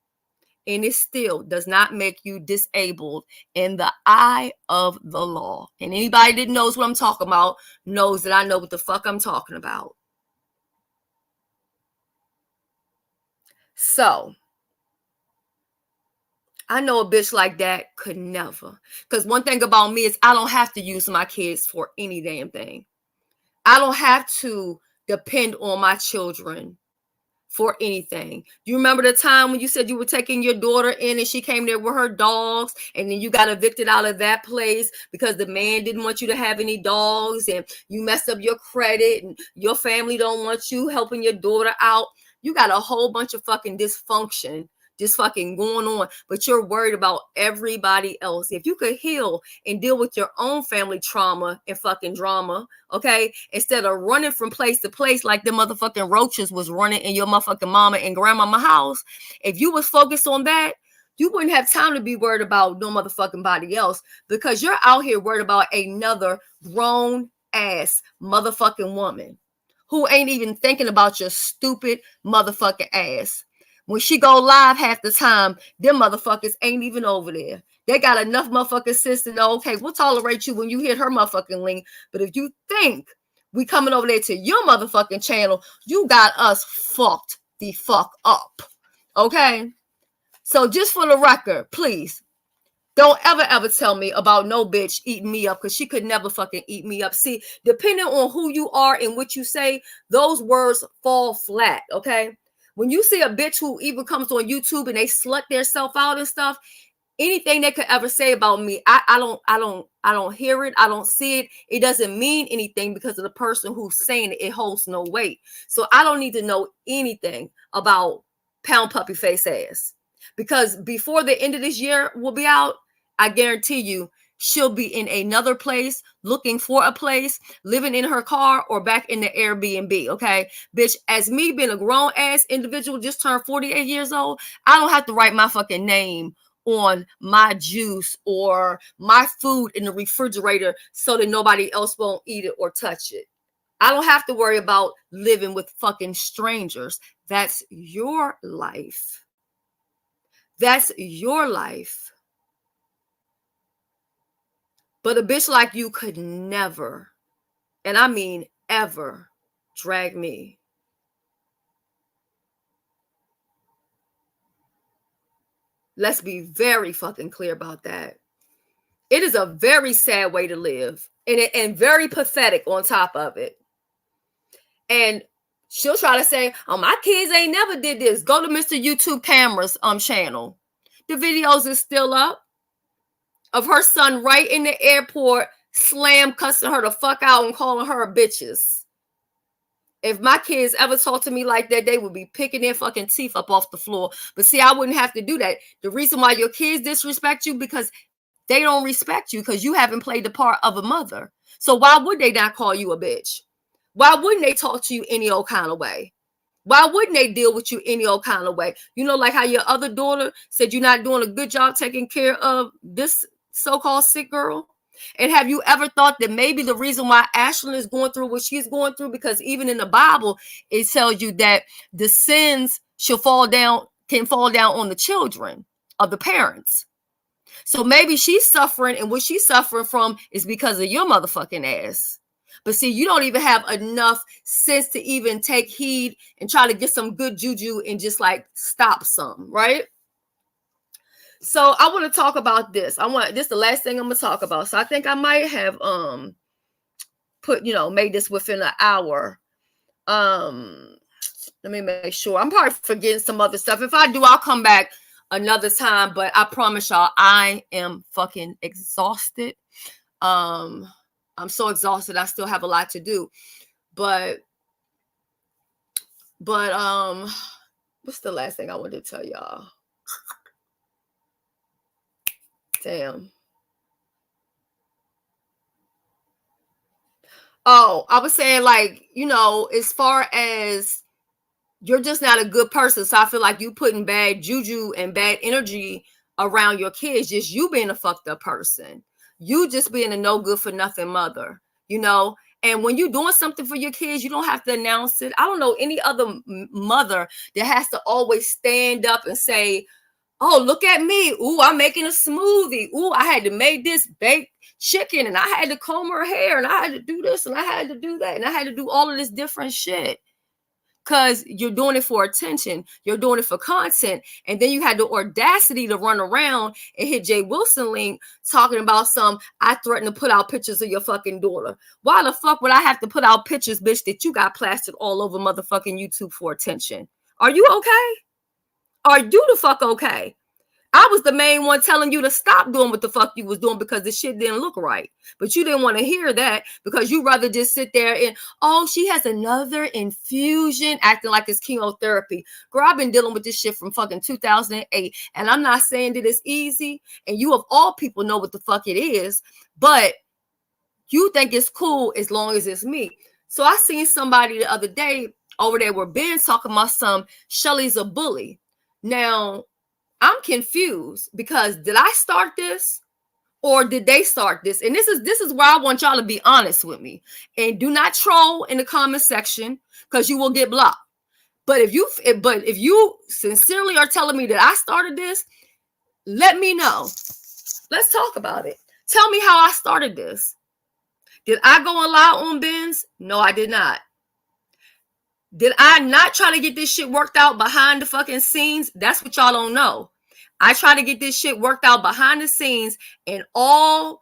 and it still does not make you disabled in the eye of the law. And anybody that knows what I'm talking about knows that I know what the fuck I'm talking about. So, I know a bitch like that could never. Because one thing about me is I don't have to use my kids for any damn thing. I don't have to depend on my children for anything. You remember the time when you said you were taking your daughter in and she came there with her dogs and then you got evicted out of that place because the man didn't want you to have any dogs and you messed up your credit and your family don't want you helping your daughter out. You got a whole bunch of fucking dysfunction just fucking going on, but you're worried about everybody else. If you could heal and deal with your own family trauma and fucking drama, okay, instead of running from place to place like the motherfucking roaches was running in your motherfucking mama and grandmama house, if you was focused on that, you wouldn't have time to be worried about no motherfucking body else because you're out here worried about another grown ass motherfucking woman who ain't even thinking about your stupid motherfucking ass. When she go live half the time, them motherfuckers ain't even over there. They got enough motherfucking sense to know, okay, we'll tolerate you when you hit her motherfucking link. But if you think we coming over there to your motherfucking channel, you got us fucked the fuck up. Okay? So just for the record, please, don't ever tell me about no bitch eating me up because she could never fucking eat me up. See, depending on who you are and what you say, those words fall flat, okay? When you see a bitch who even comes on YouTube and they slut their self out and stuff, anything they could ever say about me, I don't hear it. I don't see it. It doesn't mean anything because of the person who's saying it. It holds no weight. So I don't need to know anything about Pound Puppy Face Ass because before the end of this year will be out, I guarantee you she'll be in another place, looking for a place, living in her car or back in the Airbnb, okay? Bitch, as me being a grown-ass individual, just turned 48 years old, I don't have to write my fucking name on my juice or my food in the refrigerator so that nobody else won't eat it or touch it. I don't have to worry about living with fucking strangers. That's your life. That's your life. But a bitch like you could never, and I mean ever, drag me. Let's be very fucking clear about that. It is a very sad way to live and very pathetic on top of it. And she'll try to say, oh, my kids ain't never did this. Go to Mr. YouTube Camera's channel. The videos is still up of her son right in the airport slam cussing her the fuck out and calling her bitches. If my kids ever talk to me like that, they would be picking their fucking teeth up off the floor. But see, I wouldn't have to do that. The reason why your kids disrespect you, because they don't respect you, because you haven't played the part of a mother. So why would they not call you a bitch? Why wouldn't they talk to you any old kind of way? Why wouldn't they deal with you any old kind of way? You know, like how your other daughter said you're not doing a good job taking care of this so-called sick girl? And have you ever thought that maybe the reason why Ashlyn is going through what she's going through, because even in the Bible, it tells you that the sins can fall down on the children of the parents. So maybe she's suffering, and what she's suffering from is because of your motherfucking ass. But see, you don't even have enough sense to even take heed and try to get some good juju and just like stop some, right? So I want to talk about this. This is the last thing I'm gonna talk about. So I think I might have made this within an hour. Let me make sure. I'm probably forgetting some other stuff. If I do, I'll come back another time. But I promise y'all, I am fucking exhausted. I'm so exhausted. I still have a lot to do. But what's the last thing I wanted to tell y'all? Damn. Oh, I was saying, like, you know, as far as you're just not a good person. So I feel like you putting bad juju and bad energy around your kids, just you being a fucked up person. You just being a no good for nothing mother, you know? And when you're doing something for your kids, you don't have to announce it. I don't know any other mother that has to always stand up and say, oh, look at me. Ooh, I'm making a smoothie. Ooh, I had to make this baked chicken, and I had to comb her hair, and I had to do this, and I had to do that, and I had to do all of this different shit. Because you're doing it for attention. You're doing it for content. And then you had the audacity to run around and hit Jay Wilson link talking about I threatened to put out pictures of your fucking daughter. Why the fuck would I have to put out pictures, bitch, that you got plastered all over motherfucking YouTube for attention? Are you okay? Are you the fuck okay? I was the main one telling you to stop doing what the fuck you was doing because the shit didn't look right. But you didn't want to hear that because you rather just sit there and, oh, she has another infusion, acting like it's chemotherapy. Girl, I've been dealing with this shit from fucking 2008. And I'm not saying that it's easy. And you of all people know what the fuck it is. But you think it's cool as long as it's me. So I seen somebody the other day over there where Ben's talking about Shelly's a bully. Now, I'm confused because did I start this or did they start this? And this is where I want y'all to be honest with me. And do not troll in the comment section because you will get blocked. But if you sincerely are telling me that I started this, let me know. Let's talk about it. Tell me how I started this. Did I go and lie on Ben's? No, I did not. Did I not try to get this shit worked out behind the fucking scenes? That's what y'all don't know. I try to get this shit worked out behind the scenes, and all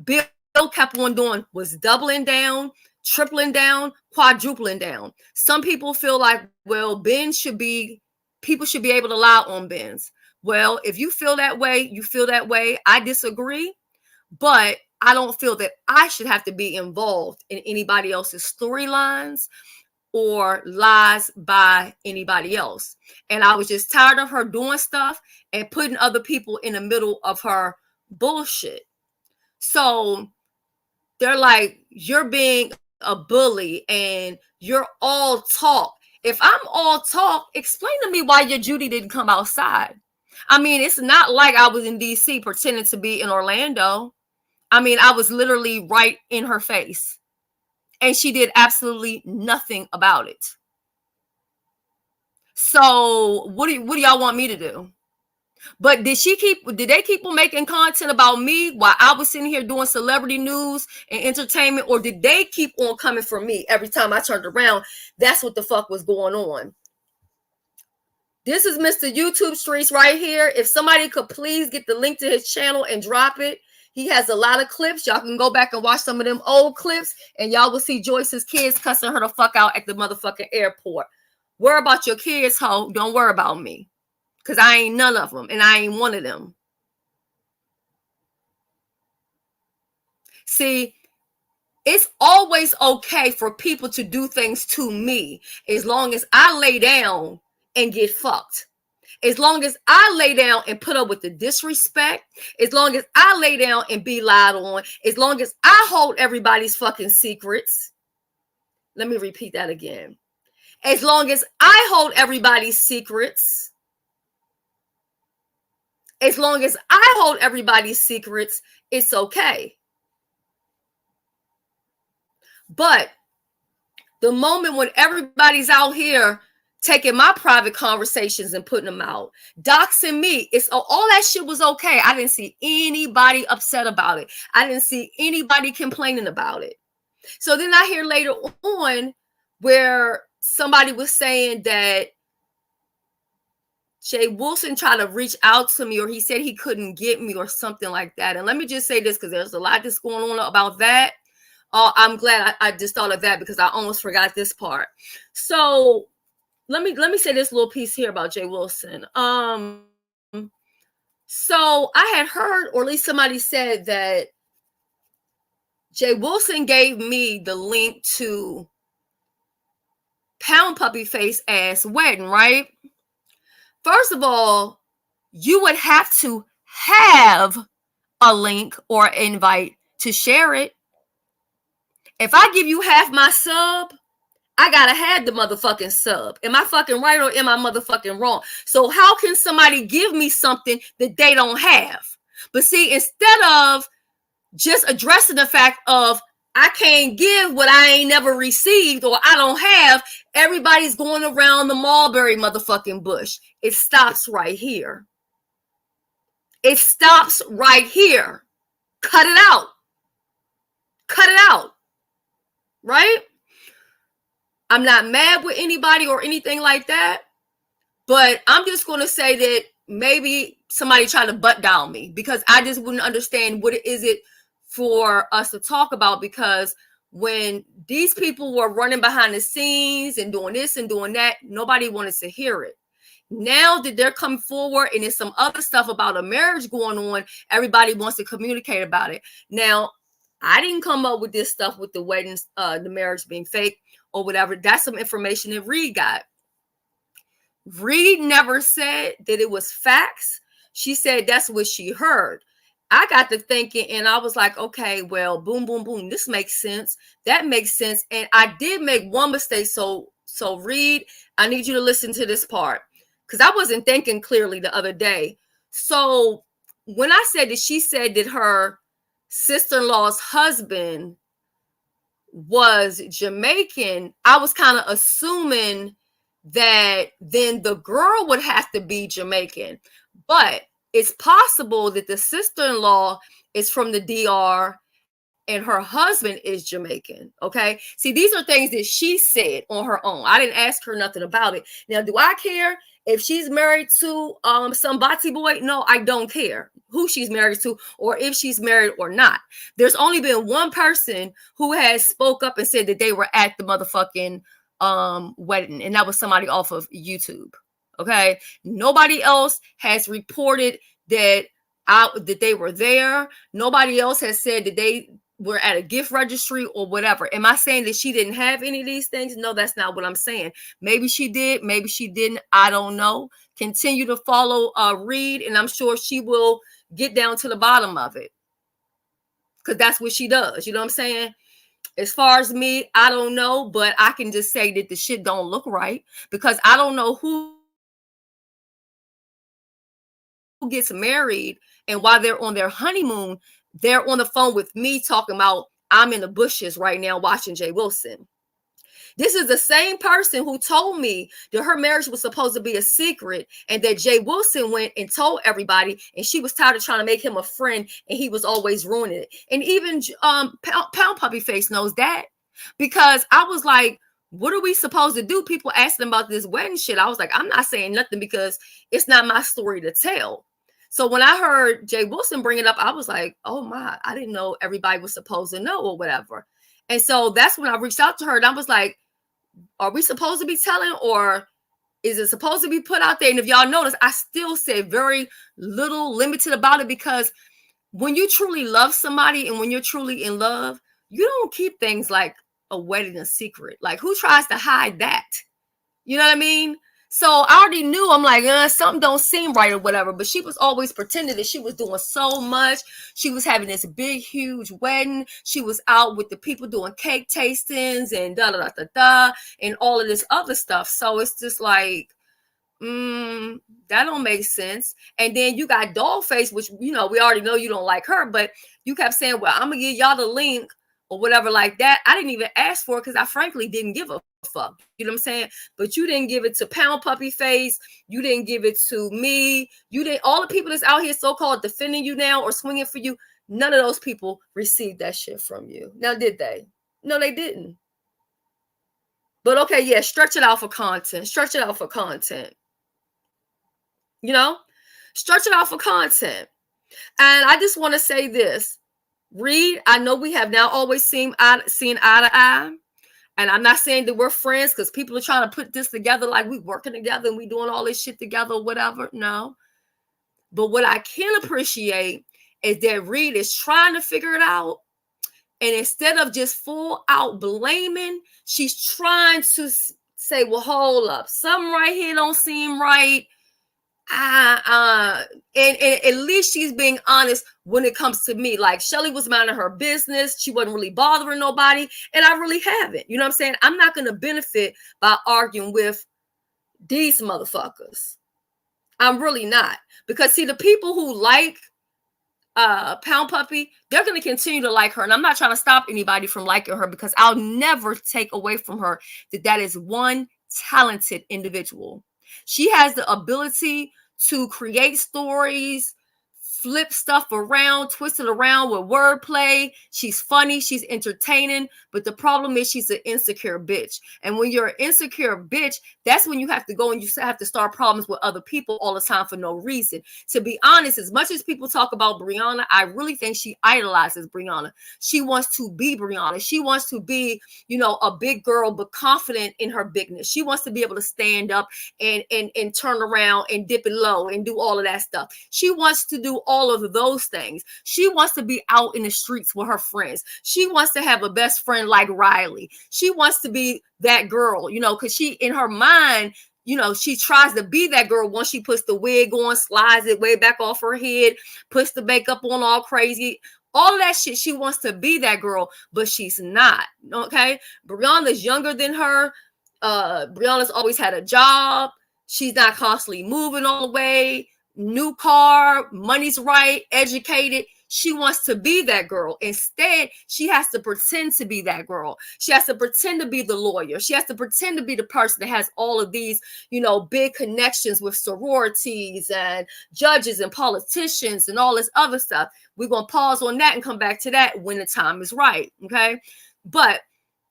Bill kept on doing was doubling down, tripling down, quadrupling down. Some people feel like, well, people should be able to lie on Ben's. Well, if you feel that way, you feel that way. I disagree, but I don't feel that I should have to be involved in anybody else's storylines or lies by anybody else. And I was just tired of her doing stuff and putting other people in the middle of her bullshit. So they're like, you're being a bully and you're all talk. If I'm all talk, explain to me why your Judy didn't come outside. I mean, it's not like I was in DC pretending to be in Orlando. I mean, I was literally right in her face. And she did absolutely nothing about it. So what do y'all want me to do? But did they keep on making content about me while I was sitting here doing celebrity news and entertainment? Or did they keep on coming for me every time I turned around? That's what the fuck was going on. This is Mr. YouTube Streets right here. If somebody could please get the link to his channel and drop it. He has a lot of clips. Y'all can go back and watch some of them old clips, and y'all will see Joyce's kids cussing her the fuck out at the motherfucking airport. Worry about your kids, ho. Don't worry about me. Because I ain't none of them, and I ain't one of them. See, it's always okay for people to do things to me as long as I lay down and get fucked. As long as I lay down and put up with the disrespect, as long as I lay down and be lied on, as long as I hold everybody's fucking secrets. Let me repeat that again. As long as I hold everybody's secrets, as long as I hold everybody's secrets, it's okay. But the moment when everybody's out here taking my private conversations and putting them out, doxing me, it's all that shit was okay. I didn't see anybody upset about it. I didn't see anybody complaining about it. So then I hear later on where somebody was saying that Jay Wilson tried to reach out to me, or he said he couldn't get me or something like that. And let me just say this, because there's a lot that's going on about that. I'm glad I just thought of that, because I almost forgot this part. So let me say this little piece here about Jay Wilson. So I had heard, or at least somebody said, that Jay Wilson gave me the link to Pound Puppy Face ass wedding, right? First of all, you would have to have a link or invite to share it. If I give you half my sub, I gotta have the motherfucking sub. Am I fucking right, or am I motherfucking wrong? So how can somebody give me something that they don't have? But see, instead of just addressing the fact of I can't give what I ain't never received or I don't have, everybody's going around the mulberry motherfucking bush. It stops right here. It stops right here. Cut it out. Cut it out. Right? I'm not mad with anybody or anything like that, but I'm just going to say that maybe somebody tried to butt down me, because I just wouldn't understand what is it for us to talk about, because when these people were running behind the scenes and doing this and doing that, nobody wanted to hear it. Now that they're coming forward and there's some other stuff about a marriage going on, everybody wants to communicate about it. Now, I didn't come up with this stuff with the weddings, the marriage being fake or whatever. That's some information that Reed got. Reed never said that it was facts. She said that's what she heard. I got to thinking and I was like, okay, well, boom, boom, boom. This makes sense. That makes sense. And I did make one mistake. So Reed, I need you to listen to this part, because I wasn't thinking clearly the other day. So when I said that she said that her sister-in-law's husband was Jamaican, I was kind of assuming that then the girl would have to be Jamaican. But it's possible that the sister-in-law is from the DR and her husband is Jamaican. Okay. See, these are things that she said on her own. I didn't ask her nothing about it. Now, do I care if she's married to some Bati boy? No, I don't care who she's married to or if she's married or not. There's only been one person who has spoke up and said that they were at the motherfucking wedding, and that was somebody off of YouTube. Okay, nobody else has reported that they were there. Nobody else has said that they were at a gift registry or whatever. Am I saying that she didn't have any of these things? No, that's not what I'm saying. Maybe she did, maybe she didn't. I don't know. Continue to follow Reed, and I'm sure she will get down to the bottom of it, because that's what she does. You know what I'm saying? As far as me, I don't know, but I can just say that the shit don't look right, because I don't know who gets married and while they're on their honeymoon, they're on the phone with me talking about I'm in the bushes right now watching Jay Wilson. This is the same person who told me that her marriage was supposed to be a secret and that Jay Wilson went and told everybody, and she was tired of trying to make him a friend and he was always ruining it. And even Pound Puppy Face knows that, because I was like, what are we supposed to do? People asking about this wedding shit. I was like, I'm not saying nothing because it's not my story to tell. So when I heard Jay Wilson bring it up, I was like, oh my, I didn't know everybody was supposed to know or whatever. And so that's when I reached out to her and I was like, are we supposed to be telling, or is it supposed to be put out there? And if y'all notice, I still said very little limited about it, because when you truly love somebody and when you're truly in love, you don't keep things like a wedding a secret. Like, who tries to hide that? You know what I mean? So I already knew, I'm like, something don't seem right or whatever. But she was always pretending that she was doing so much. She was having this big, huge wedding. She was out with the people doing cake tastings and and all of this other stuff. So it's just like, that don't make sense. And then you got Dollface, which, we already know you don't like her, but you kept saying, well, I'm gonna give y'all the link or whatever like that. I didn't even ask for it because I frankly didn't give a fuck. You know what I'm saying? But you didn't give it to Pound Puppy Face. You didn't give it to me. You didn't. All the people that's out here so-called defending you now or swinging for you, none of those people received that shit from you. Now, did they? No, they didn't. But okay, yeah, stretch it out for content. Stretch it out for content. Stretch it out for content. And I just want to say this. Reed, I know we have now always seen eye to eye. And I'm not saying that we're friends because people are trying to put this together like we working together and we doing all this shit together or whatever. No. But what I can appreciate is that Reed is trying to figure it out. And instead of just full out blaming, she's trying to say, well, hold up. Something right here don't seem right. And at least she's being honest when it comes to me. Like, Shelly was minding her business. She wasn't really bothering nobody. And I really haven't. You know what I'm saying? I'm not going to benefit by arguing with these motherfuckers. I'm really not. Because, see, the people who like Pound Puppy, they're going to continue to like her. And I'm not trying to stop anybody from liking her because I'll never take away from her that is one talented individual. She has the ability to create stories, flip stuff around, twist it around with wordplay. She's funny. She's entertaining. But the problem is she's an insecure bitch. And when you're an insecure bitch, that's when you have to go and you have to start problems with other people all the time for no reason. To be honest, as much as people talk about Brianna, I really think she idolizes Brianna. She wants to be Brianna. She wants to be, a big girl, but confident in her bigness. She wants to be able to stand up and turn around and dip it low and do all of that stuff. She wants to do all of those things. She wants to be out in the streets with her friends. She wants to have a best friend like Riley. She wants to be that girl, because she, in her mind, she tries to be that girl once she puts the wig on, slides it way back off her head, puts the makeup on all crazy, all of that shit. She wants to be that girl, but she's not. Okay. Brianna's younger than her. Brianna's always had a job. She's not constantly moving all the way. New car, money's right, educated. She wants to be that girl. Instead, she has to pretend to be that girl. She has to pretend to be the lawyer. She has to pretend to be the person that has all of these, big connections with sororities and judges and politicians and all this other stuff. We're going to pause on that and come back to that when the time is right. Okay. But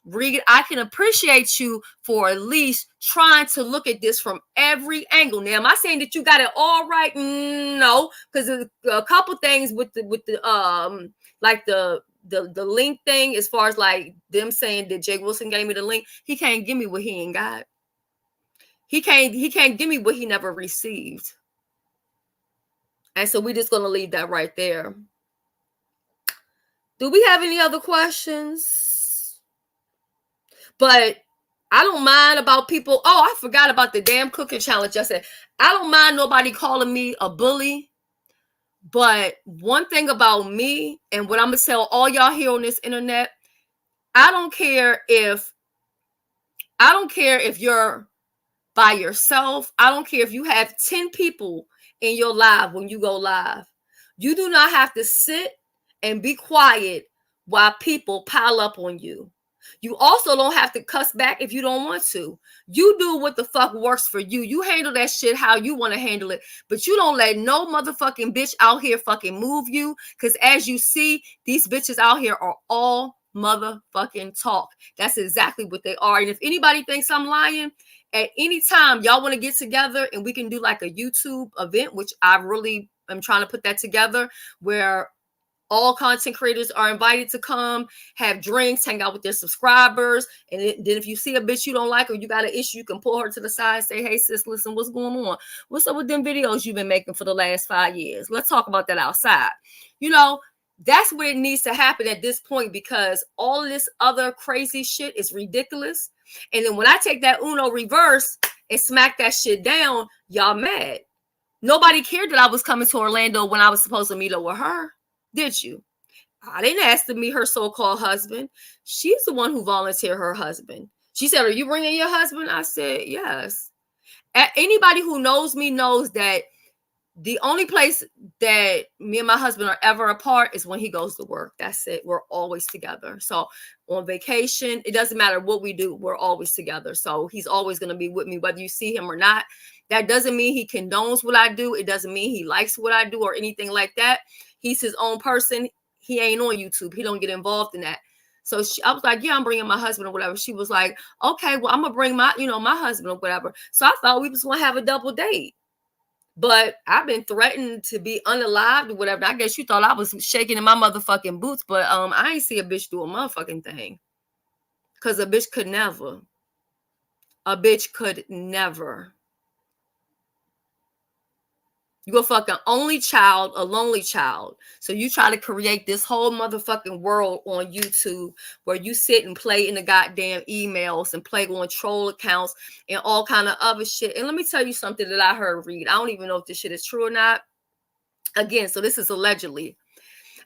Regan, I can appreciate you for at least trying to look at this from every angle. Now, am I saying that you got it all right? No, because a couple things with the link thing, as far as like them saying that Jake Wilson gave me the link, he can't give me what he ain't got. He can't give me what he never received. And so we're just gonna leave that right there. Do we have any other questions? But I don't mind about people. Oh, I forgot about the damn cooking challenge. I said, I don't mind nobody calling me a bully. But one thing about me and what I'm going to tell all y'all here on this internet, I don't care if you're by yourself. I don't care if you have 10 people in your live when you go live. You do not have to sit and be quiet while people pile up on you. You also don't have to cuss back if you don't want to. You do what the fuck works for you. You handle that shit how you want to handle it. But you don't let no motherfucking bitch out here fucking move you. Because as you see, these bitches out here are all motherfucking talk. That's exactly what they are. And if anybody thinks I'm lying, at any time y'all want to get together and we can do like a YouTube event, which I really am trying to put that together, where All content creators are invited to come, have drinks, hang out with their subscribers. And then if you see a bitch you don't like or you got an issue, you can pull her to the side and say, hey, sis, listen, what's going on? What's up with them videos you've been making for the last 5 years? Let's talk about that outside. You know, that's what it needs to happen at this point, because all of this other crazy shit is ridiculous. And then when I take that Uno reverse and smack that shit down, y'all mad. Nobody cared that I was coming to Orlando when I was supposed to meet up with her. Did you? I didn't ask to meet her so-called husband. She's the one who volunteered her husband. She said, are you bringing your husband? I said, yes. Anybody who knows me knows that the only place that me and my husband are ever apart is when he goes to work. That's it. We're always together. So on vacation, it doesn't matter what we do. We're always together. So he's always going to be with me, whether you see him or not. That doesn't mean he condones what I do. It doesn't mean he likes what I do or anything like that. He's his own person. He ain't on YouTube. He don't get involved in that. So I was like, yeah, I'm bringing my husband or whatever. She was like, okay, well, I'm going to bring my husband or whatever. So I thought we was going to have a double date. But I've been threatened to be unalived or whatever. I guess you thought I was shaking in my motherfucking boots. But I ain't see a bitch do a motherfucking thing. Because a bitch could never. A bitch could never. You're a fucking only child, a lonely child. So you try to create this whole motherfucking world on YouTube where you sit and play in the goddamn emails and play on troll accounts and all kind of other shit. And let me tell you something that I heard, Reed. I don't even know if this shit is true or not. Again, so this is allegedly.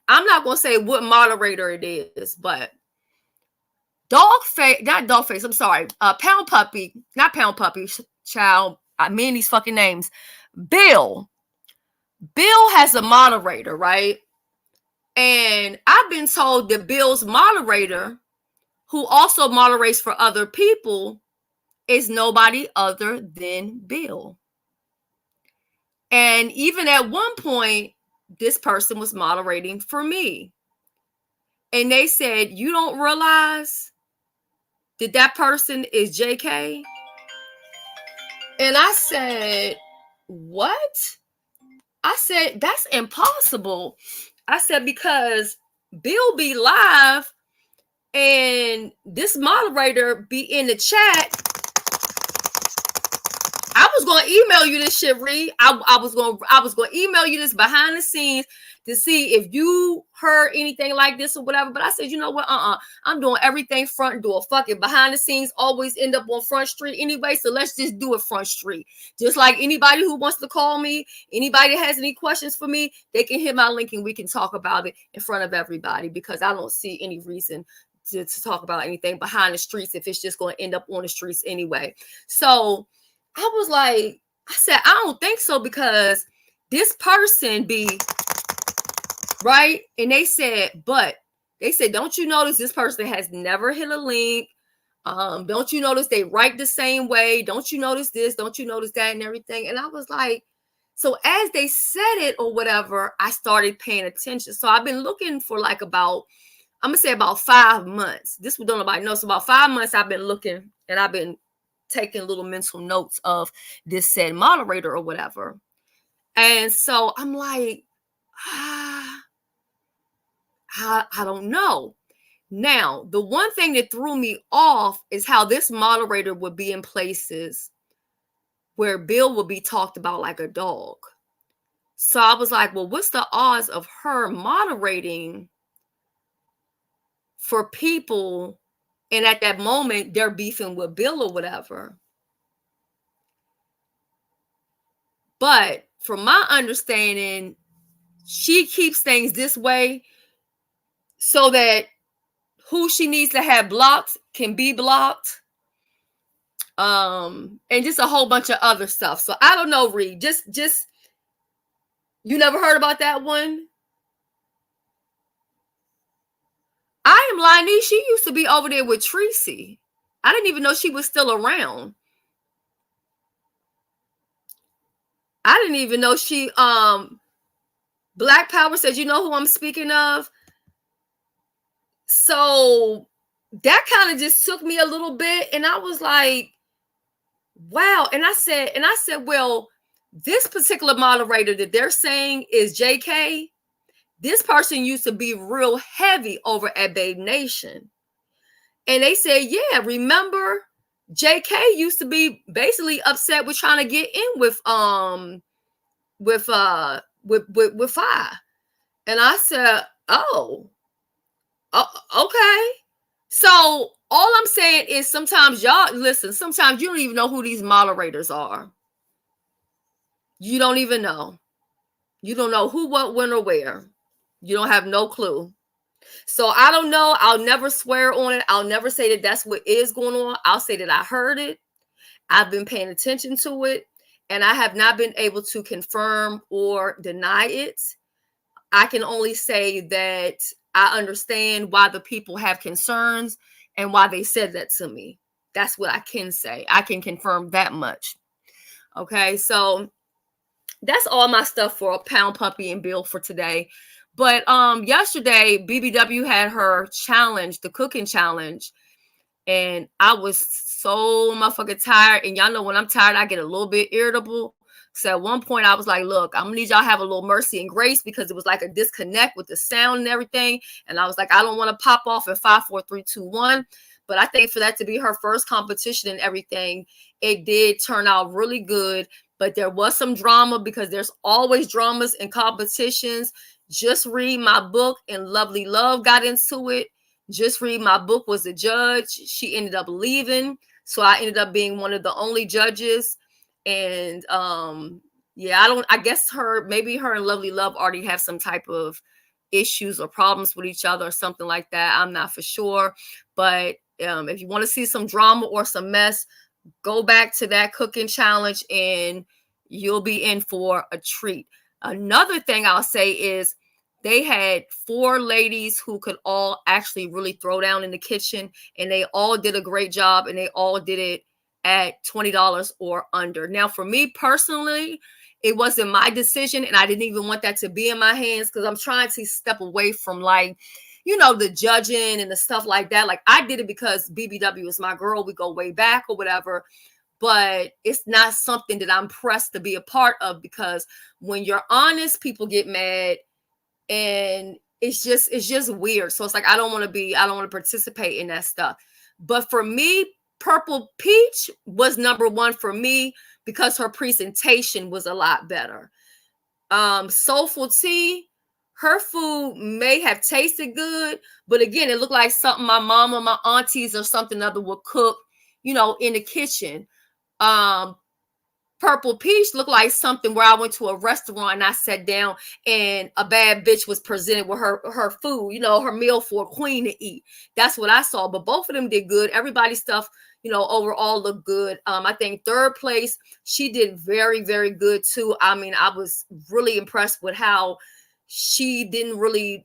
I'm not going to say what moderator it is, but I'm sorry. Pound Puppy, not Pound Puppy, child. I mean these fucking names. Bill has a moderator, right? And I've been told that Bill's moderator, who also moderates for other people, is nobody other than Bill. And even at one point, this person was moderating for me. And they said, you don't realize that that person is JK? And I said, what? I said, that's impossible. I said, because Bill be live and this moderator be in the chat. I was going to email you this shit, Reed. I was going to email you this behind the scenes to see if you heard anything like this or whatever. But I said, you know what? I'm doing everything front door. Fuck it. Behind the scenes always end up on Front Street anyway. So let's just do it Front Street. Just like anybody who wants to call me, anybody that has any questions for me, they can hit my link and we can talk about it in front of everybody, because I don't see any reason to talk about anything behind the streets if it's just going to end up on the streets anyway. So I was like, I said, I don't think so, because this person be right. And they said, don't you notice this person has never hit a link? Don't you notice they write the same way? Don't you notice this? Don't you notice that and everything? And I was like, so as they said it or whatever, I started paying attention. So I've been looking for like about 5 months. This don't nobody know. So about 5 months I've been looking, and I've been taking little mental notes of this said moderator or whatever. And so I'm like, I don't know. Now, the one thing that threw me off is how this moderator would be in places where Bill would be talked about like a dog. So I was like, well, what's the odds of her moderating for people, and at that moment they're beefing with Bill or whatever? But from my understanding, she keeps things this way so that who she needs to have blocked can be blocked. And just a whole bunch of other stuff. So I don't know, Reed. Just you never heard about that one? I am lying. She used to be over there with Tracy. I didn't even know she was still around. I didn't even know she Black Power says, you know who I'm speaking of? So that kind of just took me a little bit, and I was like, wow. And I said, well, this particular moderator that they're saying is JK this person used to be real heavy over at Babe Nation. And they said, yeah, remember JK used to be basically upset with trying to get in with Fi. And I said, oh, okay. So all I'm saying is sometimes y'all listen, sometimes you don't even know who these moderators are. You don't even know. You don't know who, what, when, or where. You don't have no clue. So I don't know. I'll never swear on it. I'll never say that that's what is going on. I'll say that I heard it. I've been paying attention to it. And I have not been able to confirm or deny it. I can only say that I understand why the people have concerns and why they said that to me. That's what I can say. I can confirm that much. Okay, so that's all my stuff for Pound Puppy and Bill for today. But yesterday, BBW had her challenge, the cooking challenge. And I was so motherfucking tired. And y'all know when I'm tired, I get a little bit irritable. So at one point I was like, look, I'm gonna need y'all to have a little mercy and grace because it was like a disconnect with the sound and everything. And I was like, I don't want to pop off at 5, 4, 3, 2, 1. But I think for that to be her first competition and everything, it did turn out really good. But there was some drama because there's always dramas in competitions. Just read my book, and Lovely Love got into it. Just Read My Book was a judge. She ended up leaving. So I ended up being one of the only judges. And yeah, I guess maybe her and Lovely Love already have some type of issues or problems with each other or something like that. I'm not for sure. But if you want to see some drama or some mess, go back to that cooking challenge and you'll be in for a treat. Another thing I'll say is they had 4 ladies who could all actually really throw down in the kitchen, and they all did a great job, and they all did it at $20 or under. Now, for me personally, it wasn't my decision, and I didn't even want that to be in my hands because I'm trying to step away from, like, you know, the judging and the stuff like that. Like, I did it because BBW is my girl. We go way back or whatever. But it's not something that I'm pressed to be a part of because when you're honest, people get mad. And it's just weird. So it's like, I don't want to participate in that stuff. But for me, Purple Peach was number 1 for me because her presentation was a lot better. Soulful Tea, her food may have tasted good, but again, it looked like something my mama, my aunties or something other would cook, you know, in the kitchen. Purple Peach looked like something where I went to a restaurant and I sat down and a bad bitch was presented with her food, you know, her meal for a queen to eat. That's what I saw. But both of them did good. Everybody's stuff, you know, overall looked good. I think 3rd place, she did very, very good too. I mean, I was really impressed with how she didn't really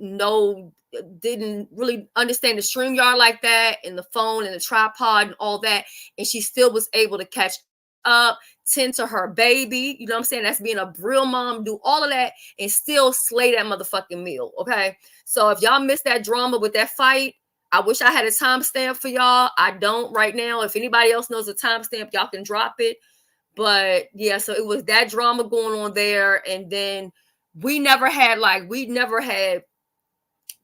understand the StreamYard like that and the phone and the tripod and all that. And she still was able to catch up, tend to her baby, you know what I'm saying? That's being a real mom, do all of that and still slay that motherfucking meal. Okay. So if y'all missed that drama with that fight, I wish I had a timestamp for y'all. I don't right now. If anybody else knows a timestamp, y'all can drop it. But yeah, so it was that drama going on there. And then we never had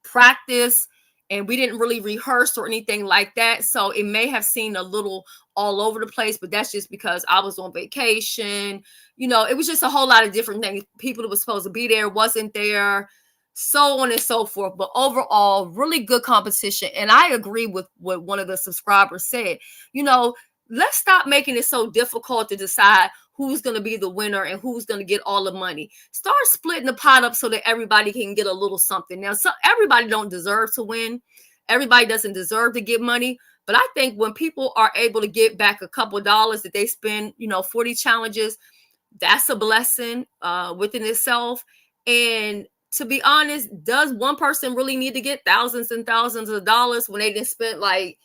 practice and we didn't really rehearse or anything like that. So it may have seemed a little all over the place, but that's just because I was on vacation. You know, it was just a whole lot of different things. People that were supposed to be there wasn't there, so on and so forth. But overall, really good competition. And I agree with what one of the subscribers said. You know, let's stop making it so difficult to decide who's going to be the winner and who's going to get all the money. Start splitting the pot up so that everybody can get a little something. Now, everybody don't deserve to win. Everybody doesn't deserve to get money. But I think when people are able to get back a couple dollars that they spend, you know, 40 challenges, that's a blessing within itself. And to be honest, does one person really need to get thousands and thousands of dollars when they didn't spend like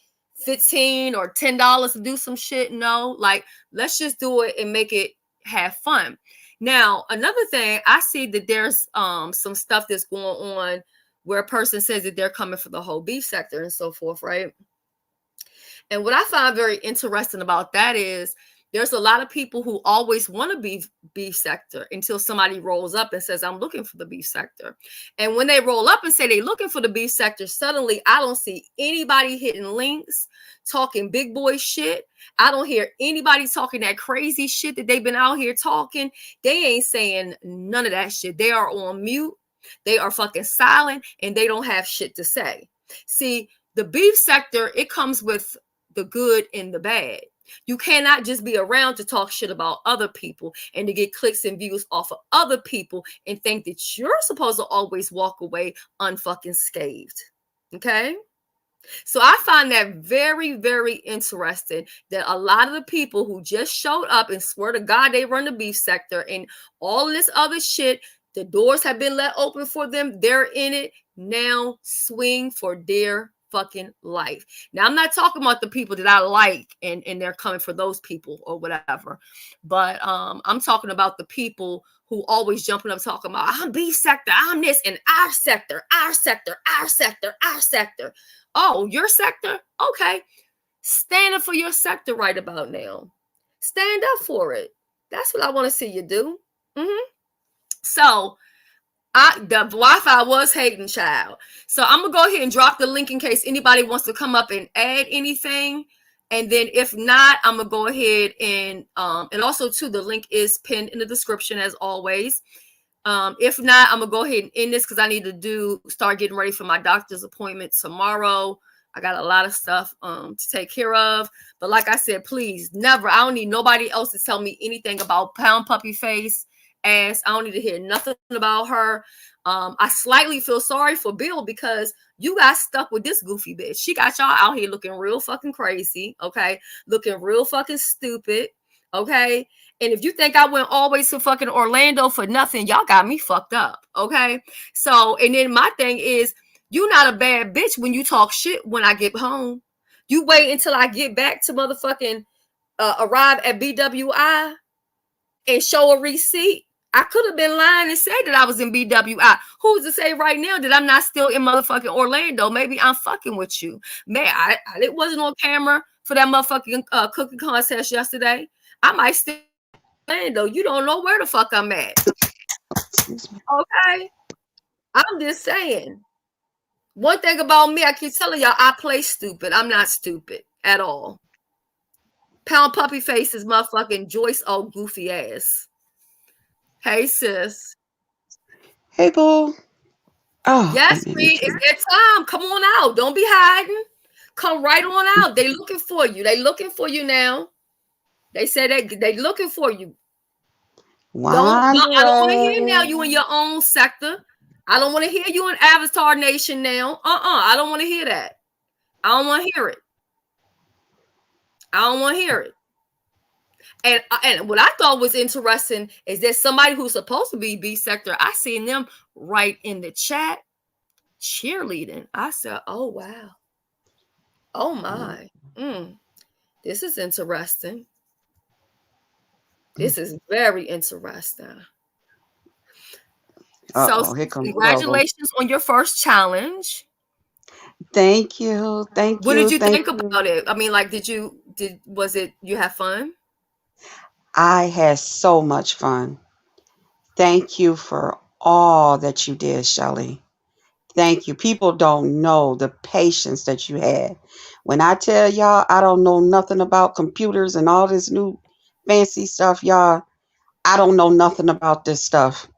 $15 or $10 to do some shit? No, like, let's just do it and make it have fun. Now, another thing, I see that there's some stuff that's going on where a person says that they're coming for the whole beef sector and so forth, right? And what I find very interesting about that is There's a lot of people who always want to be beef sector until somebody rolls up and says, I'm looking for the beef sector. And when they roll up and say they're looking for the beef sector, suddenly I don't see anybody hitting links, talking big boy shit. I don't hear anybody talking that crazy shit that they've been out here talking. They ain't saying none of that shit. They are on mute. They are fucking silent, and they don't have shit to say. See, the beef sector, it comes with the good and the bad. You cannot just be around to talk shit about other people and to get clicks and views off of other people and think that you're supposed to always walk away unfucking scathed. Okay? So I find that very, very interesting that a lot of the people who just showed up and swear to God they run the beef sector and all this other shit, the doors have been let open for them. They're in it. Now swing for their fucking life. Now, I'm not talking about the people that I like and they're coming for those people or whatever. But I'm talking about the people who always jumping up talking about, I'm B sector, I'm this, and our sector, our sector, our sector, our sector. Oh, your sector? Okay. Stand up for your sector right about now. Stand up for it. That's what I want to see you do. So the Wi-Fi was hating, child. So I'm gonna go ahead and drop the link in case anybody wants to come up and add anything. And then if not, I'm gonna go ahead and also too, the link is pinned in the description as always. If not, I'm gonna go ahead and end this because I need to start getting ready for my doctor's appointment tomorrow. I got a lot of stuff to take care of. But like I said, please never, I don't need nobody else to tell me anything about Pound Puppy Face ass. I don't need to hear nothing about her. I slightly feel sorry for Bill because you got stuck with this goofy bitch. She got y'all out here looking real fucking crazy, okay? Looking real fucking stupid, okay? And if you think I went always to fucking Orlando for nothing, y'all got me fucked up, okay? So, and then my thing is, you not a bad bitch when you talk shit when I get home. You wait until I get back to motherfucking arrive at BWI and show a receipt. I could have been lying and said that I was in BWI. Who's to say right now that I'm not still in motherfucking Orlando? Maybe I'm fucking with you. Man, it wasn't on camera for that motherfucking cooking contest yesterday. I might still be in Orlando. You don't know where the fuck I'm at. Okay? I'm just saying. One thing about me, I keep telling y'all, I play stupid. I'm not stupid at all. Pound Puppy Face is motherfucking Joyce old goofy ass. Hey, sis. Hey, boo. Oh, yes, Reed, it's their time. Come on out. Don't be hiding. Come right on out. They looking for you. They looking for you now. They said they looking for you. I don't want to hear now you in your own sector. I don't want to hear you in Avatar Nation now. I don't want to hear that. I don't want to hear it. I don't want to hear it. And what I thought was interesting is that somebody who's supposed to be B sector, I seen them right in the chat cheerleading. I said, oh, wow. Oh, my. This is interesting. This is very interesting. So congratulations on your first challenge. Thank you. Thank you. What did you think about it? I mean, like, you have fun? I had so much fun. Thank you for all that you did, Shelly. Thank you. People don't know the patience that you had. When I tell y'all I don't know nothing about computers and all this new fancy stuff, y'all, I don't know nothing about this stuff.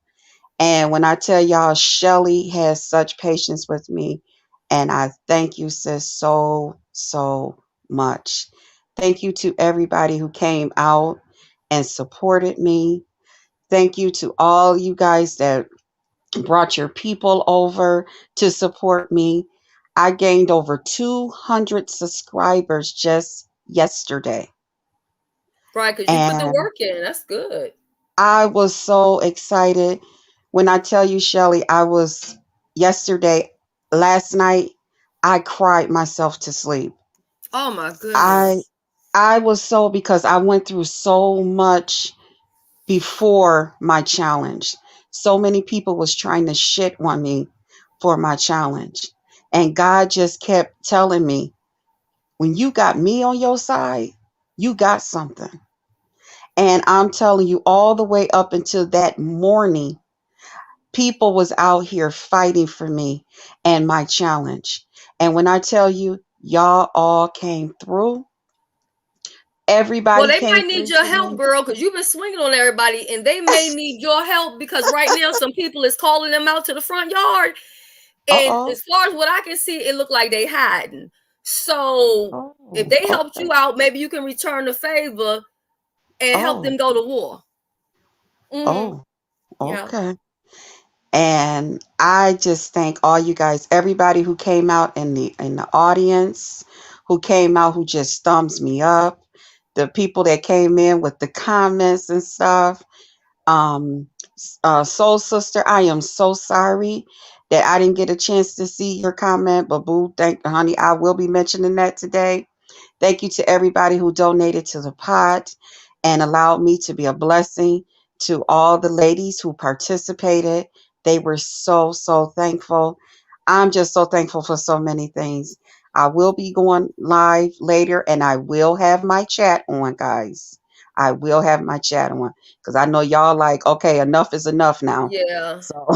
And when I tell y'all Shelly has such patience with me, and I thank you, sis, so, so much. Thank you to everybody who came out and supported me. Thank you to all you guys that brought your people over to support me. I gained over 200 subscribers just yesterday. Right, because you put the work in. That's good. I was so excited. When I tell you, Shelly, last night, I cried myself to sleep. Oh my goodness. I was so, because I went through so much before my challenge. So many people was trying to shit on me for my challenge. And God just kept telling me, when you got me on your side, you got something. And I'm telling you, all the way up until that morning, people was out here fighting for me and my challenge. And when I tell you, y'all all came through, Well, everybody they came might need through your for help, me. girl, because you've been swinging on everybody, and they may need your help because right now some people is calling them out to the front yard, and Uh-oh. as far as what I can see, it looked like they hiding. So if Oh, they helped okay. you out, maybe you can return the favor and help Oh, them go to war. Mm-hmm. oh, Yeah. okay. And I just thank all you guys, everybody who came out in the audience, who came out, who just thumbs me up, the people that came in with the comments and stuff. Soul Sister, I am so sorry that I didn't get a chance to see your comment, but boo, thank honey, I will be mentioning that today. Thank you to everybody who donated to the pot and allowed me to be a blessing to all the ladies who participated. They were so, so thankful. I'm just so thankful for so many things. I will be going live later and I will have my chat on, guys. I will have my chat on because I know y'all like, okay, enough is enough now. Yeah. So,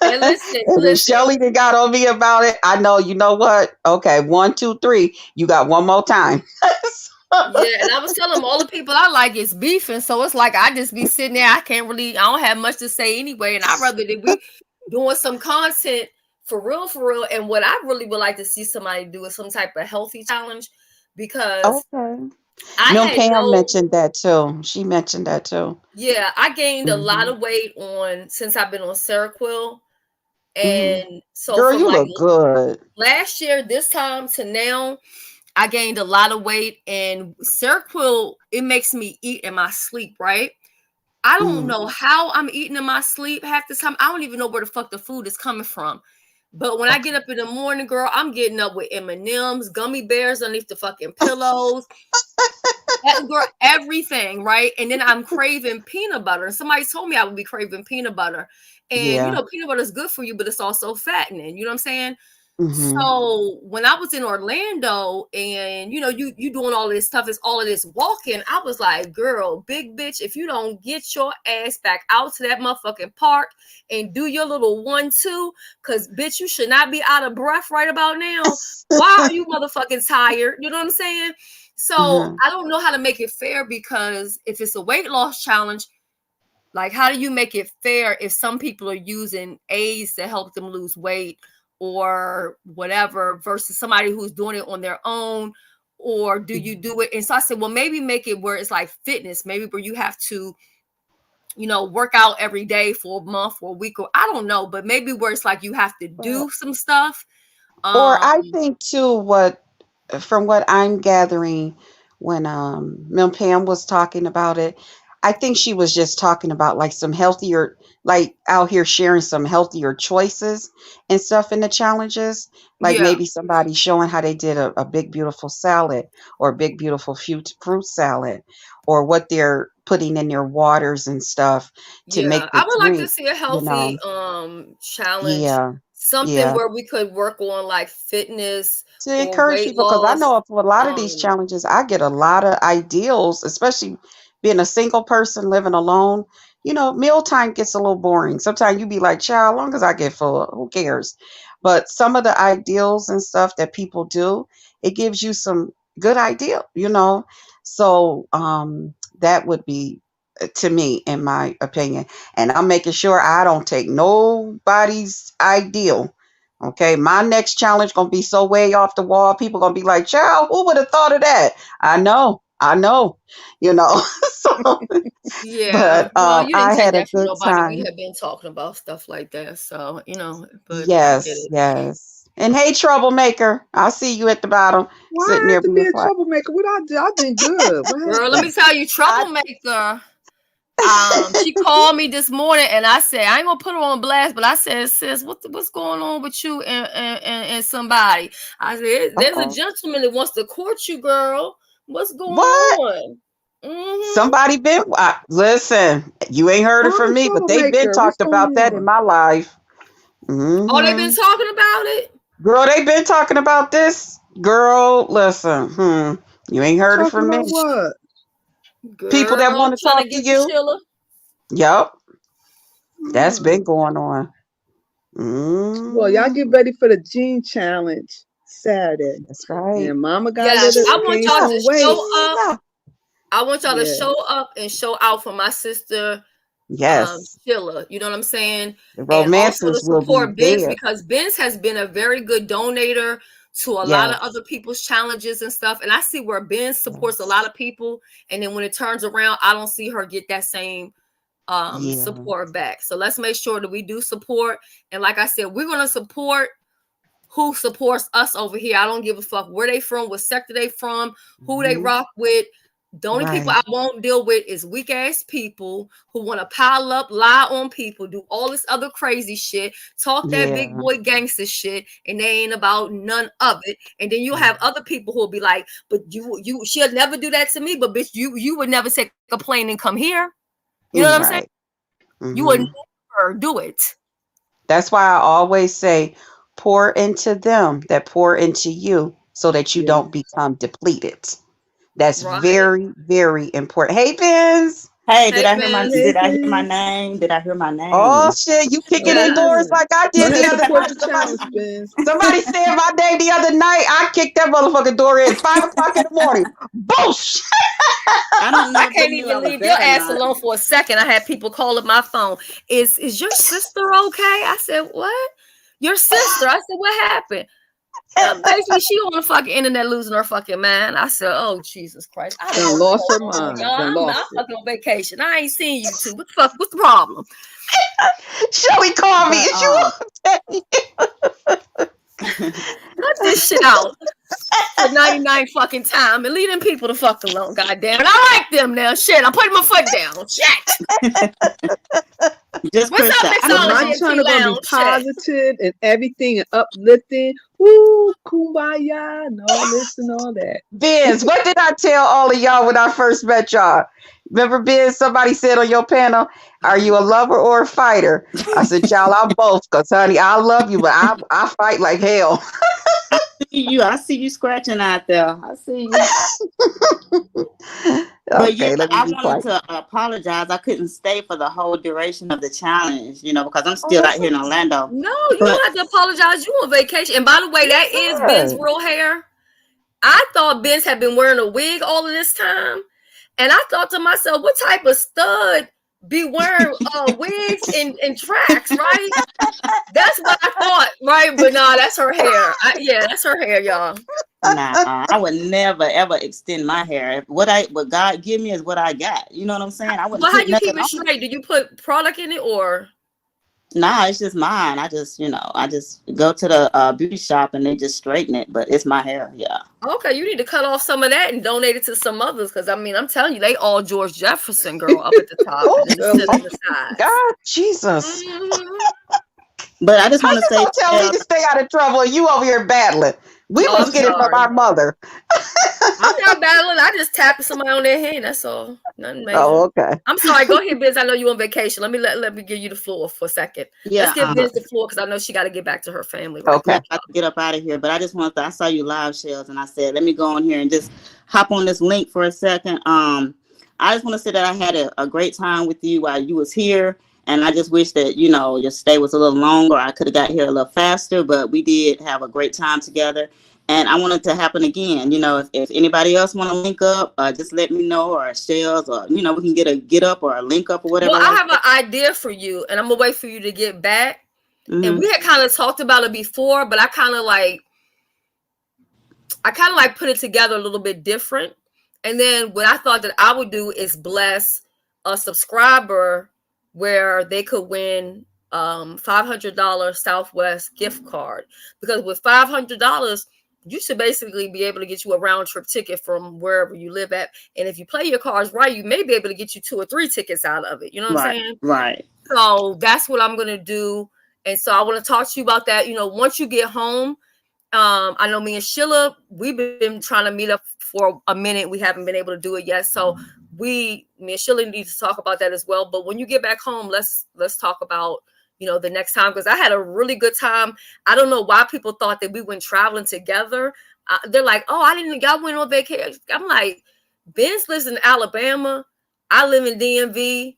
And listen, and if listen. Shelly done got on me about it, I know, you know what? Okay, 1, 2, 3, you got one more time. Yeah, and I was telling them all the people I like is beefing, so it's like I just be sitting there. I can't really, I don't have much to say anyway, and I'd rather that we doing some content for real, for real. And what I really would like to see somebody do is some type of healthy challenge because Okay. I Mim had Pam no, mentioned that too. She mentioned that too. yeah, I gained a lot Hmm. of weight on since I've been on Seroquel, Hmm. and so Girl, from you like look good. last year, this time to now, I gained a lot of weight, and Seroquel it makes me eat in my sleep, right? I don't Hmm. know how I'm eating in my sleep half the time. I don't even know where the fuck the food is coming from. But when I Okay. get up in the morning, girl, I'm getting up with M&Ms, gummy bears underneath the fucking pillows, girl, everything, right? And then I'm craving peanut butter. And somebody told me I would be craving peanut butter. And you Yeah. know, peanut butter is good for you, but it's also fattening. You know what I'm saying? Hmm. So when I was in Orlando and you know you doing all this stuff, it's all of this walking, I was like, girl, big bitch, if you don't get your ass back out to that motherfucking park and do your little 1-2, because bitch, you should not be out of breath right about now. Why are you motherfucking tired? You know what I'm saying? So Uh-huh. I don't know how to make it fair because if it's a weight loss challenge, like, how do you make it fair if some people are using aids to help them lose weight or whatever versus somebody who's doing it on their own? Or do you do it? And so I said, well, maybe make it where it's like fitness, maybe where you have to, you know, work out every day for a month or a week, or I don't know, but maybe where it's like you have to Well, do some stuff. or Um, I think too, what from what I'm gathering, when Mim Pam was talking about it, I think she was just talking about like some healthier, like out here sharing some healthier choices and stuff in the challenges. Like yeah, maybe somebody showing how they did a big beautiful salad or a big beautiful fruit salad, or what they're putting in their waters and stuff to yeah. make the I would like to drink. see a You healthy know, challenge, yeah, something yeah. where we could work on like fitness To or encourage weight people, because I loss. know for a lot of these Um, challenges, I get a lot of ideals, especially being a single person living alone. You know, mealtime gets a little boring. Sometimes you be like, child, long as I get full, who cares? But some of the ideals and stuff that people do, it gives you some good idea, you know. So that would be to me, in my opinion. And I'm making sure I don't take nobody's ideal. Okay, my next challenge gonna be so way off the wall. People gonna be like, "Child, who would have thought of that?" I know, you know. So, yeah. but Well, you didn't I take had a that from good nobody. We time. have been talking about stuff like that, so you know. But I get Yes, it, yes. And hey, troublemaker, I see you at the bottom, Why sitting I have there to being be a quiet. troublemaker? What I do? I've been good. What girl. Let happened? me tell you, I, troublemaker. She called me this morning, and I said I ain't gonna put her on blast, but I said, sis, what's going on with you and somebody? I said, there's a uh-oh. gentleman that wants to court you, girl. What's going What? on? Mm-hmm. Somebody been? Listen, you ain't heard Why it from I'm a me, but they've been troublemaker? What's talked going about that in on? my life. Oh, they've been Hmm. talking about it. Girl, they been talking about this. Girl, listen. You ain't heard it Talking from me. about what? People that Girl, want to trying talk to to get to you. Sheila. Yep, that's Hmm. been going on. Well, y'all Mm, get ready for the Gene Challenge Saturday. that's right. And Mama got Yes, I want gained y'all some to weight. show up. I want y'all to Yeah. show up and show out for my sister Yes, Sheila. You know what I'm saying? the And also to romancers will be support Ben's there. because Ben's has been a very good donator to a lot of Yes, other people's challenges and stuff. And I see where Ben supports a lot yes, of people. And then when it turns around, I don't see her get that same yeah, support back. So let's make sure that we do support. And like I said, we're gonna support who supports us over here. I don't give a fuck where they from, what sector they from, who they hmm, rock with. The only people right, I won't deal with is weak ass people who want to pile up, lie on people, do all this other crazy shit, talk that big yeah, boy gangster shit, and they ain't about none of it. And then you'll yeah, have other people who'll be like, "But she'll never do that to me." But bitch, you would never take a plane and come here. You know what I'm saying? right. You would Hmm. never do it. That's why I always say, pour into them that pour into you, so that you Yeah. don't become depleted. That's Right. very, very important. Hey, Benz. Hey, Hey, Vince. Hey, did I hear my Vince. name? Did I hear my Oh name? shit, you kicking in Yes. doors like I Go did the ahead, other support night. the Somebody, challenge, Vince. somebody said my name the other night. I kicked that motherfucking door in 5 o'clock in the morning. Boosh! I don't know I if they can't knew I even was leave your there or ass not. alone for a second. I had people call up my phone. Is your sister okay? I said, what? Your sister? I said, what happened? Basically, she on the fucking internet losing her fucking mind. I said, oh, Jesus Christ. I don't know Done what's lost her going on, mind. y'all. Done I'm lost it. fucking on vacation. I ain't seen you two. What the fuck? What's the problem? Shelly called me. But Is you Cut this shit out for 99 fucking time and leave them people the fuck alone. God damn it. I like them now. Shit. I'm putting my foot down. Shit. just What's up, Krista, I But don't my Mixology know. and Tea channel gonna be Lounge? Shit. positive and everything and uplifting. Woo, kumbaya, and all this and all that. Biz? What did I tell all of y'all when I first met y'all? Remember, Biz? Somebody said on your panel, "Are you a lover or a fighter?" I said, "Y'all, I'm both. Cause honey, I love you, but I fight like hell." I see you scratching out there. I see you. But yeah, Okay, let me I be wanted quiet. to apologize. I couldn't stay for the whole duration of the challenge, because I'm Oh, still out that's here in Orlando. No, you But don't have to apologize. You on vacation. And by the way, that is Ben's good. real hair. I thought Ben's had been wearing a wig all of this time. And I thought to myself, what type of stud be wearing wigs and tracks, right? That's what I thought, right? But no, that's her hair. Yeah, that's her hair, y'all. nah, I would never ever extend my hair. What God give me is what I got. You know what I'm saying? I wouldn't But how put you nothing keep it on it. straight? Do you put product in it or? Nah, it's just mine. I just go to the beauty shop and they just straighten it. But it's my hair. Yeah. Okay, you need to cut off some of that and donate it to some others. Because I mean, I'm telling you, they all George Jefferson, girl, up at the top Oh, and then the Tell sit me. on the sides. God, Jesus. Mhm. But I just How want to you say, gonna tell me to stay out of trouble and you over here battling? We Oh, must I'm get it from sorry. our mother. I'm not battling. I just tapped somebody on their hand. That's all. Nothing major. Oh, okay. I'm sorry. Go ahead, Biz. I know you on vacation. Let me give you the floor for a second. Let's yeah, give Biz the floor because I know she got to get back to her family right Okay. yeah, quick. I have to get up out of here. But I saw you live, Shells, and I said, let me go on here and just hop on this link for a second. I just want to say that I had a great time with you while you was here. And I just wish that, your stay was a little longer. I could have got here a little faster, but we did have a great time together. And I want it to happen again. If anybody else want to link up, just let me know, or Shells, or, we can get a get up or a link up or Well, whatever I like have an idea for you, and I'm gonna wait for you to get back. And that. we had kind of talked about it before, but I kind of like put it together a little bit different. And then what I thought that I would do is bless a subscriber where they could win $500 Southwest gift card, because with $500 you should basically be able to get you a round trip ticket from wherever you live at. And if you play your cards right, you may be able to get you 2 or 3 tickets out of it. You know what I'm Right, saying? right. So that's what I'm gonna do. And so I want to talk to you about that. Once you get home, I know me and Sheila, we've been trying to meet up for a minute. We haven't been able to do it yet. So me and Sheila need to talk about that as well. But when you get back home, let's talk about, the next time, because I had a really good time. I don't know why people thought that we went traveling together. They're like, oh, y'all went on vacation. I'm like, Benz lives in Alabama. I live in DMV.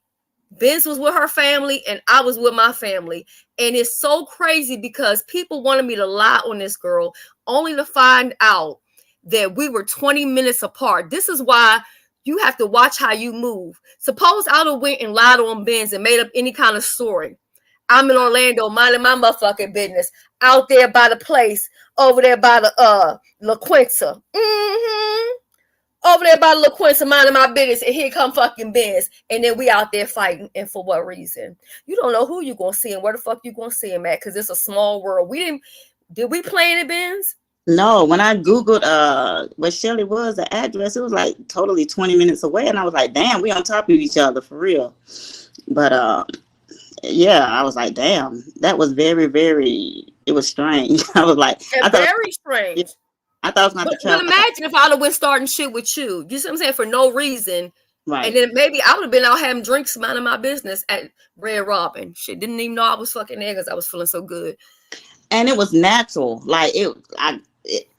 Benz was with her family and I was with my family. And it's so crazy because people wanted me to lie on this girl only to find out that we were 20 minutes apart. This is why you have to watch how you move. Suppose I would have went and lied on Benz and made up any kind of story. I'm in Orlando minding my motherfucking business out there by the place over there by the La Quinta. Over there by La Quinta minding my business, and here come fucking Benz, and then we out there fighting. And for what reason? You don't know who you gonna see and where the fuck you gonna see him at, because it's a small world. Did we play any Benz? No, when I Googled where Shelly was, the address, it was like totally 20 minutes away. And I was like, damn, we on top of each other for real. But yeah, I was like, damn, that was very, very, it was strange. I was like, very strange. I thought it was not the But imagine if I'd have went starting shit with you. You see what I'm saying? For no reason. Right. And then maybe I would have been out having drinks, minding my business at Red Robin. Shit, didn't even know I was fucking there because I was feeling so good. And it was natural. Like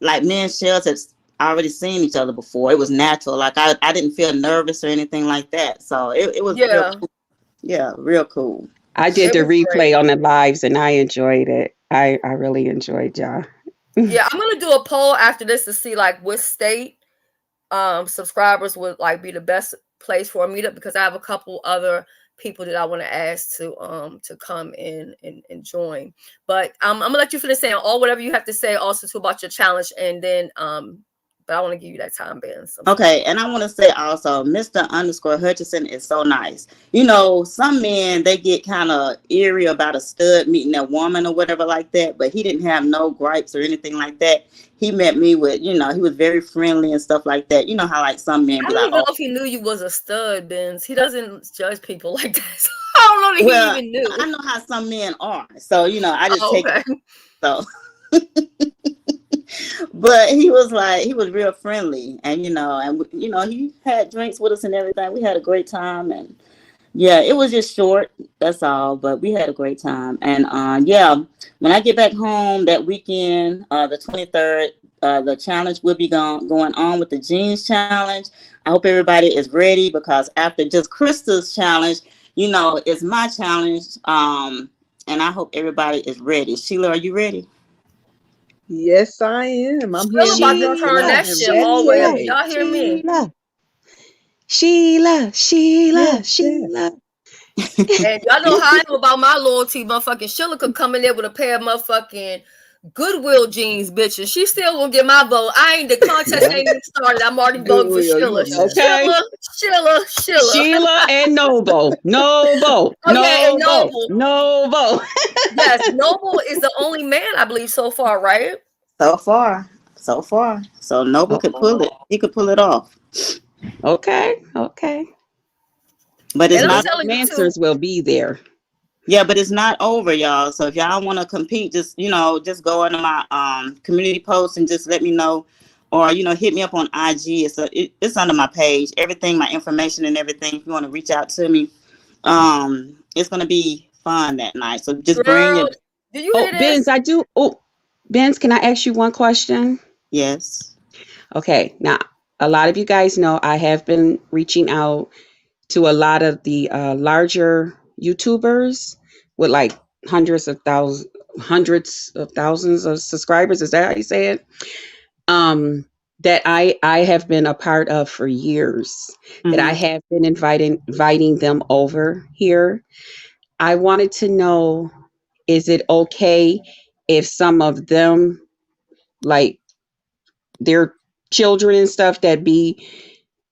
like me and Shells had already seen each other before. It was natural. Like I didn't feel nervous or anything like that. So it was real cool. Yeah, real cool. I did the replay on the lives and I enjoyed it. I really enjoyed y'all. Yeah, I'm gonna do a poll after this to see like what state subscribers would like be the best place for a meetup, because I have a couple other people that I want to ask to come in and join. But I'm gonna let you finish saying all whatever you have to say also too about your challenge, and then but I want to give you that time, Ben. So. Okay, and I want to say also, Mr. Hutchinson is so nice. You know, some men, they get kind of eerie about a stud meeting a woman or whatever like that, but he didn't have no gripes or anything like that. He met me with, you know, he was very friendly and stuff like that. You know how like some men be like, I don't know if he knew you was a stud, Ben. He doesn't judge people like that. So I don't know that he even knew. I know how some men are. So, you know, I just take it. So... But he was real friendly, and he had drinks with us and everything. We had a great time, and yeah, it was just short, that's all, but we had a great time. And when I get back home that weekend, the 23rd, the challenge will be going on with the jeans challenge. I hope everybody is ready, because after just Krista's challenge, it's my challenge, and I hope everybody is ready. Sheila, are you ready? Yes, I am. I'm here. About to turn that shit all the way up. Y'all hear me? Sheila. And y'all know how I know about my loyalty. Motherfucking Sheila could come in there with a pair of motherfucking Goodwill jeans, bitch, and she still gonna get my vote. The contest ain't even started. I'm already voting for Sheila. Okay. Sheila and Noble. Okay, Noble. Yes, Noble is the only man, I believe, so far, right? So far. So Noble could pull it. He could pull it off. Okay. But it's not. Answers will be there. Yeah, but it's not over, y'all. So if y'all want to compete, just go into my community post and just let me know, or hit me up on IG. It's under my page. Everything, my information and everything. If you want to reach out to me, it's gonna be fun that night. So just bring it. Do you hear this? Benz, can I ask you one question? Yes. Okay. Now, a lot of you guys know I have been reaching out to a lot of the larger YouTubers with like hundreds of thousands of subscribers. Is that how you say it? That I have been a part of for years. Mm-hmm. That I have been inviting them over here. I wanted to know, is it okay if some of them, like their children and stuff, that be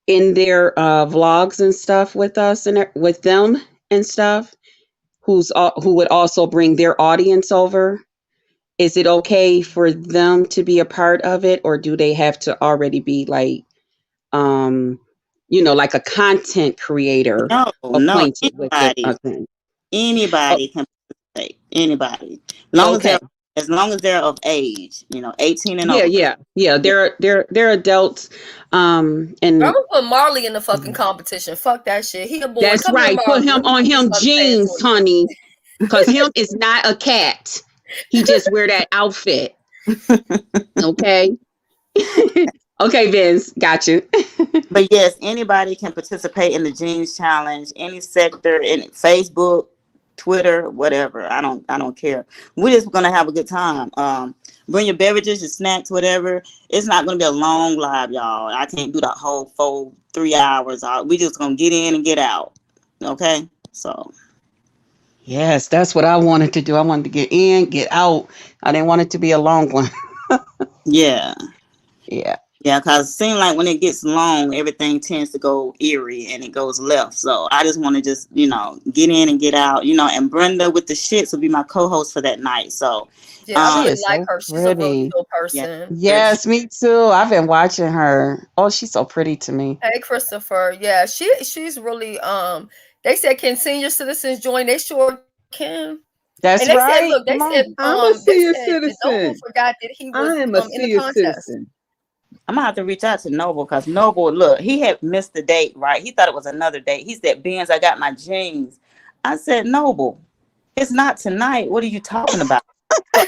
in their vlogs and stuff with us and with them and stuff, who would also bring their audience over? Is it okay for them to be a part of it, or do they have to already be like, like a content creator? No, anybody can participate. Anybody, as long as they're of age, 18 and over. Yeah. They're adults. And I'm gonna put Marley in the fucking competition. Fuck that shit. He a boy. That's right. Put him on him jeans, honey, because him is not a cat. He just wear that outfit. Okay. Okay, Vince, got you. But yes, anybody can participate in the jeans challenge, any sector, in Facebook, Twitter, whatever. I don't care. We're just gonna have a good time. Bring your beverages, your snacks, whatever. It's not gonna be a long live, y'all. I can't do that whole full 3 hours. We just gonna get in and get out. Okay, so Yes, that's what I wanted to do. I wanted to get in, get out. I didn't want it to be a long one. yeah. Yeah. Yeah, because it seems like when it gets long, everything tends to go eerie and it goes left. So I just want to just, get in and get out, and Brenda with the shits will be my co-host for that night. So, Yeah, I She really is like so her. She's a real pretty. chill yeah. person. Yes, me too. I've been watching her. Oh, she's so pretty to me. Hey, Christopher. Yeah, she's really they said can senior citizens join? They sure can. And they That's said, look, they right. said Come on. I'm a they senior said that Noble citizen. forgot that he was I am a in the senior contest. citizen. I'm going to have to reach out to Noble because Noble, look, he had missed the date, right? He thought it was another date. He said, Benz, I got my jeans. I said, Noble, it's not tonight. What are you talking about? So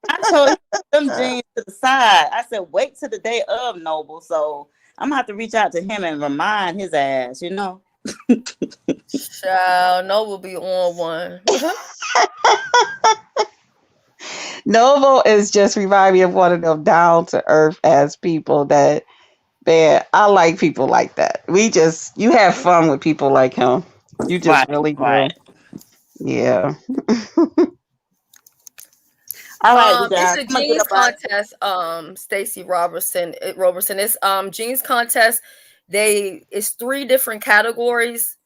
I told him them jeans to the side. I said, wait till the day of, Noble. So I'm gonna have to reach out to him and remind his ass. Child, Noble be on one. Noble is just remind me of one of them down to earth ass people that man, I like people like that. You have fun with people like him. You just Right, really do. right. Yeah. All right, you It's guys. a I'm gonna get jeans up out. contest. Stacy Robertson. It's jeans contest. It's 3 different categories.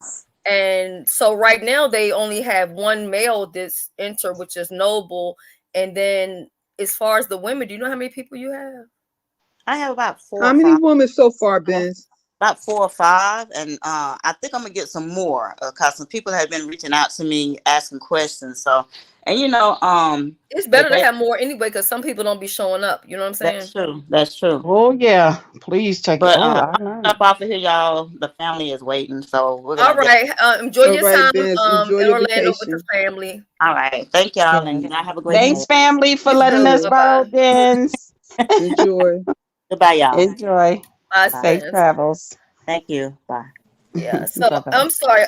And so right now they only have one male that's entered, which is Noble. And then as far as the women, do you know how many people you have? I have about four How or many five. women so far, Benz? About 4 or 5, and I think I'm gonna get some more because some people have been reaching out to me asking questions. So, and It's the better to day have more anyway, because some people don't be showing up. You know what I'm that's saying? true. That's true. Oh yeah. Please check it. But Oh, I I'm know. up off of here, y'all. The family is waiting, so we're All gonna get. right. Enjoy All your right, time Benz. Enjoy in your Orlando with the vacation. family. All right, thank y'all, and Yeah. y'all have a great Mhm. Thanks, day. family, for You You letting too. us Bye too. borrow bye. Dens. Enjoy. Goodbye, y'all. Enjoy. Bye, Bye. Safe Spence. travels. Thank you. Bye. Yeah. So Bye bye. I'm sorry,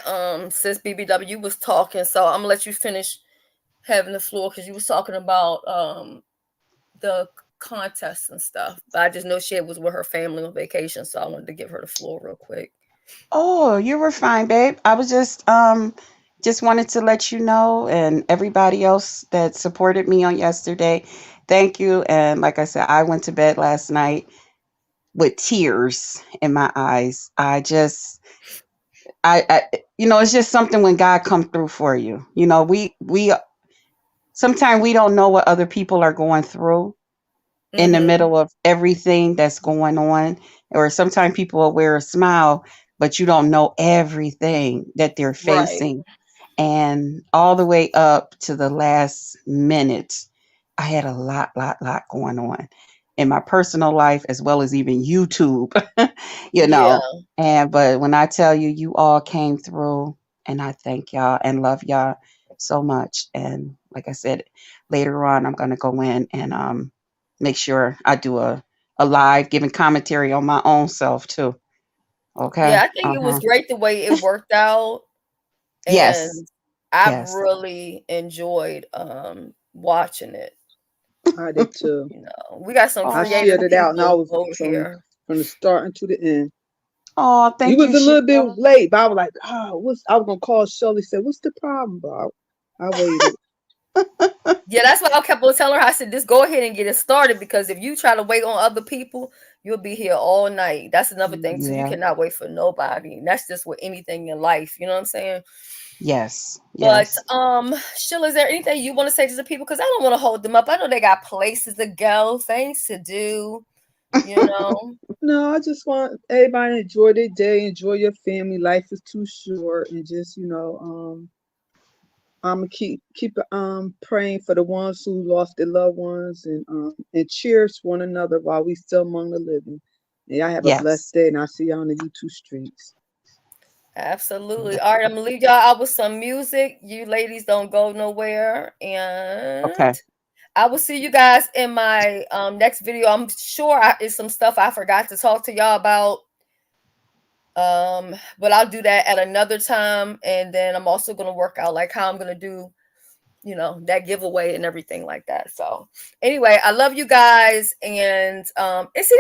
sis BBW was talking, so I'm gonna let you finish having the floor because you was talking about the contest and stuff. But I just know she was with her family on vacation, so I wanted to give her the floor real quick. Oh, you were fine, babe. I was just wanted to let you know and everybody else that supported me on yesterday. Thank you. And like I said, I went to bed last night with tears in my eyes. I it's just something when God come through for you. We sometimes we don't know what other people are going through in the Mm-hmm. middle of everything that's going on. Or sometimes people will wear a smile, but you don't know everything that they're Right. facing. And all the way up to the last minute, I had a lot going on in my personal life as well as even YouTube, you Yeah. know. And but when I tell you, you all came through, and I thank y'all and love y'all so much. And like I said, later on, I'm gonna go in and make sure I do a live giving commentary on my own self too. Yeah, Okay. I think it was great the way it worked out. Yes. And I Yes. really enjoyed watching it. I did too. We got some I Oh, creative shared it out, and I people was over here. from the start until the end. oh, You thank was you, a little bit Sheila. late, but I was like, I was gonna call Shelly. Said, what's the problem, bro? I waited. Yeah, that's why I kept on telling her. I said, just go ahead and get it started, because if you try to wait on other people, you'll be here all night. That's another thing too. You Yeah. cannot wait for nobody. And that's just with anything in life. You know what I'm saying? Yes. But Yes. Sheila, is there anything you want to say to the people? Because I don't want to hold them up. I know they got places to go, things to do, you know. No, I just want everybody to enjoy their day, enjoy your family. Life is too short, and just I'm gonna keep praying for the ones who lost their loved ones, and cheers one another while we still among the living. And y'all have a blessed Yes. day, and I'll see y'all on the YouTube streets. Absolutely. All right, I'm gonna leave y'all out with some music. You ladies don't go nowhere. And Okay. I will see you guys in my next video. I'm sure it's some stuff I forgot to talk to y'all about. But I'll do that at another time. And then I'm also going to work out like how I'm going to do, you know, that giveaway and everything like that. So anyway, I love you guys. And see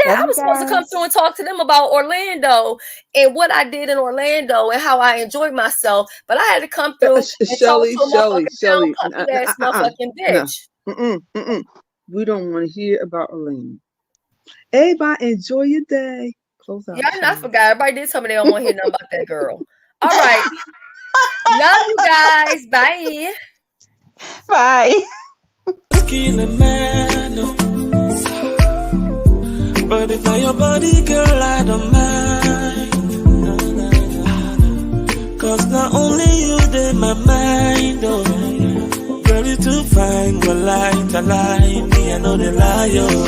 that I was supposed to come through and talk to them about Orlando and what I did in Orlando and how I enjoyed myself. But I had to come through and Shelly, talk to Shelly, that motherfucking bitch. We don't want to hear about Orlando. Everybody enjoy your day. Close out. Yeah, I forgot. Everybody did tell me they don't want to hear nothing about that girl. All right. Love you guys. Bye. Bye. But if not your body, girl, I don't mind. Cause not only you, they my mind, oh. Girl, you too fine, go light, I lie. Me, I know they lie, oh.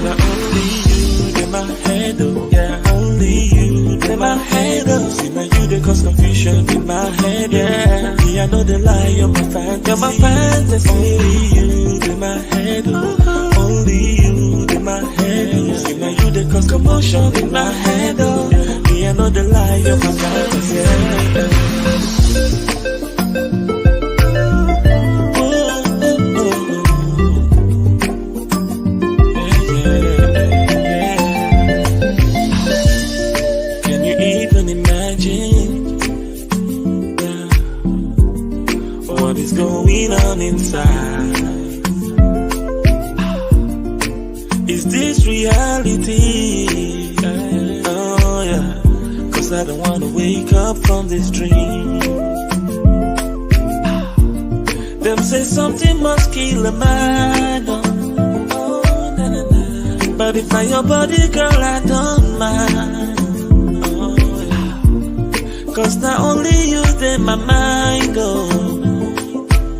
Not only you, they my head, oh. Yeah, only you, they my head, oh. See, now you, they cause confusion in my head, yeah. Me, I know they lie, you're my fantasy. You're my fantasy. Only you, they my head, oh. Only you, they my head, oh. See, now you, they cause commotion in my head, oh. Me, I know they lie, you're my fantasy, yeah. Going on inside. Is this reality? Oh yeah. Cause I don't wanna wake up from this dream. Them say something must kill a man. Oh, nah, nah, nah. But if not your body, girl, I don't mind. Oh yeah. Cause not only you, then my mind goes.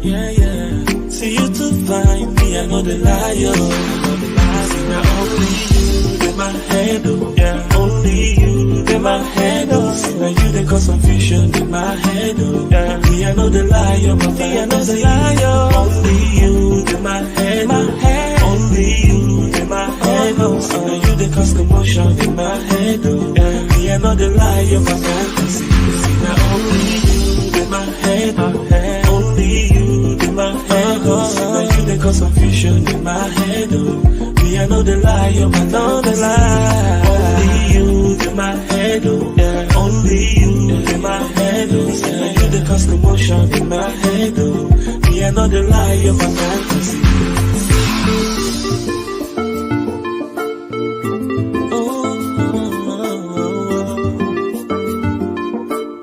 Yeah, yeah. See you too fine, me, I know the liar. See, now only you, they my head, oh. Yeah, only you, they my head, oh. See, now you, they cause confusion in my head, oh. Yeah, me, I know the liar, my me, I know the liar. Only you, they my head, only you, they my head, oh. See, now you, they cause commotion in my head, oh. Yeah, me, I know the liar, my fantasy. See, now only you, they my head, only you, they my head, oh. See, now you, they cause confusion in my head, oh. Me, I know the lie, you I know the lie. Only you, they my head, oh. Yeah, only you, they my head, oh. See, now you, they cause commotion in my head, oh. Me, I know the lie, you my fantasy.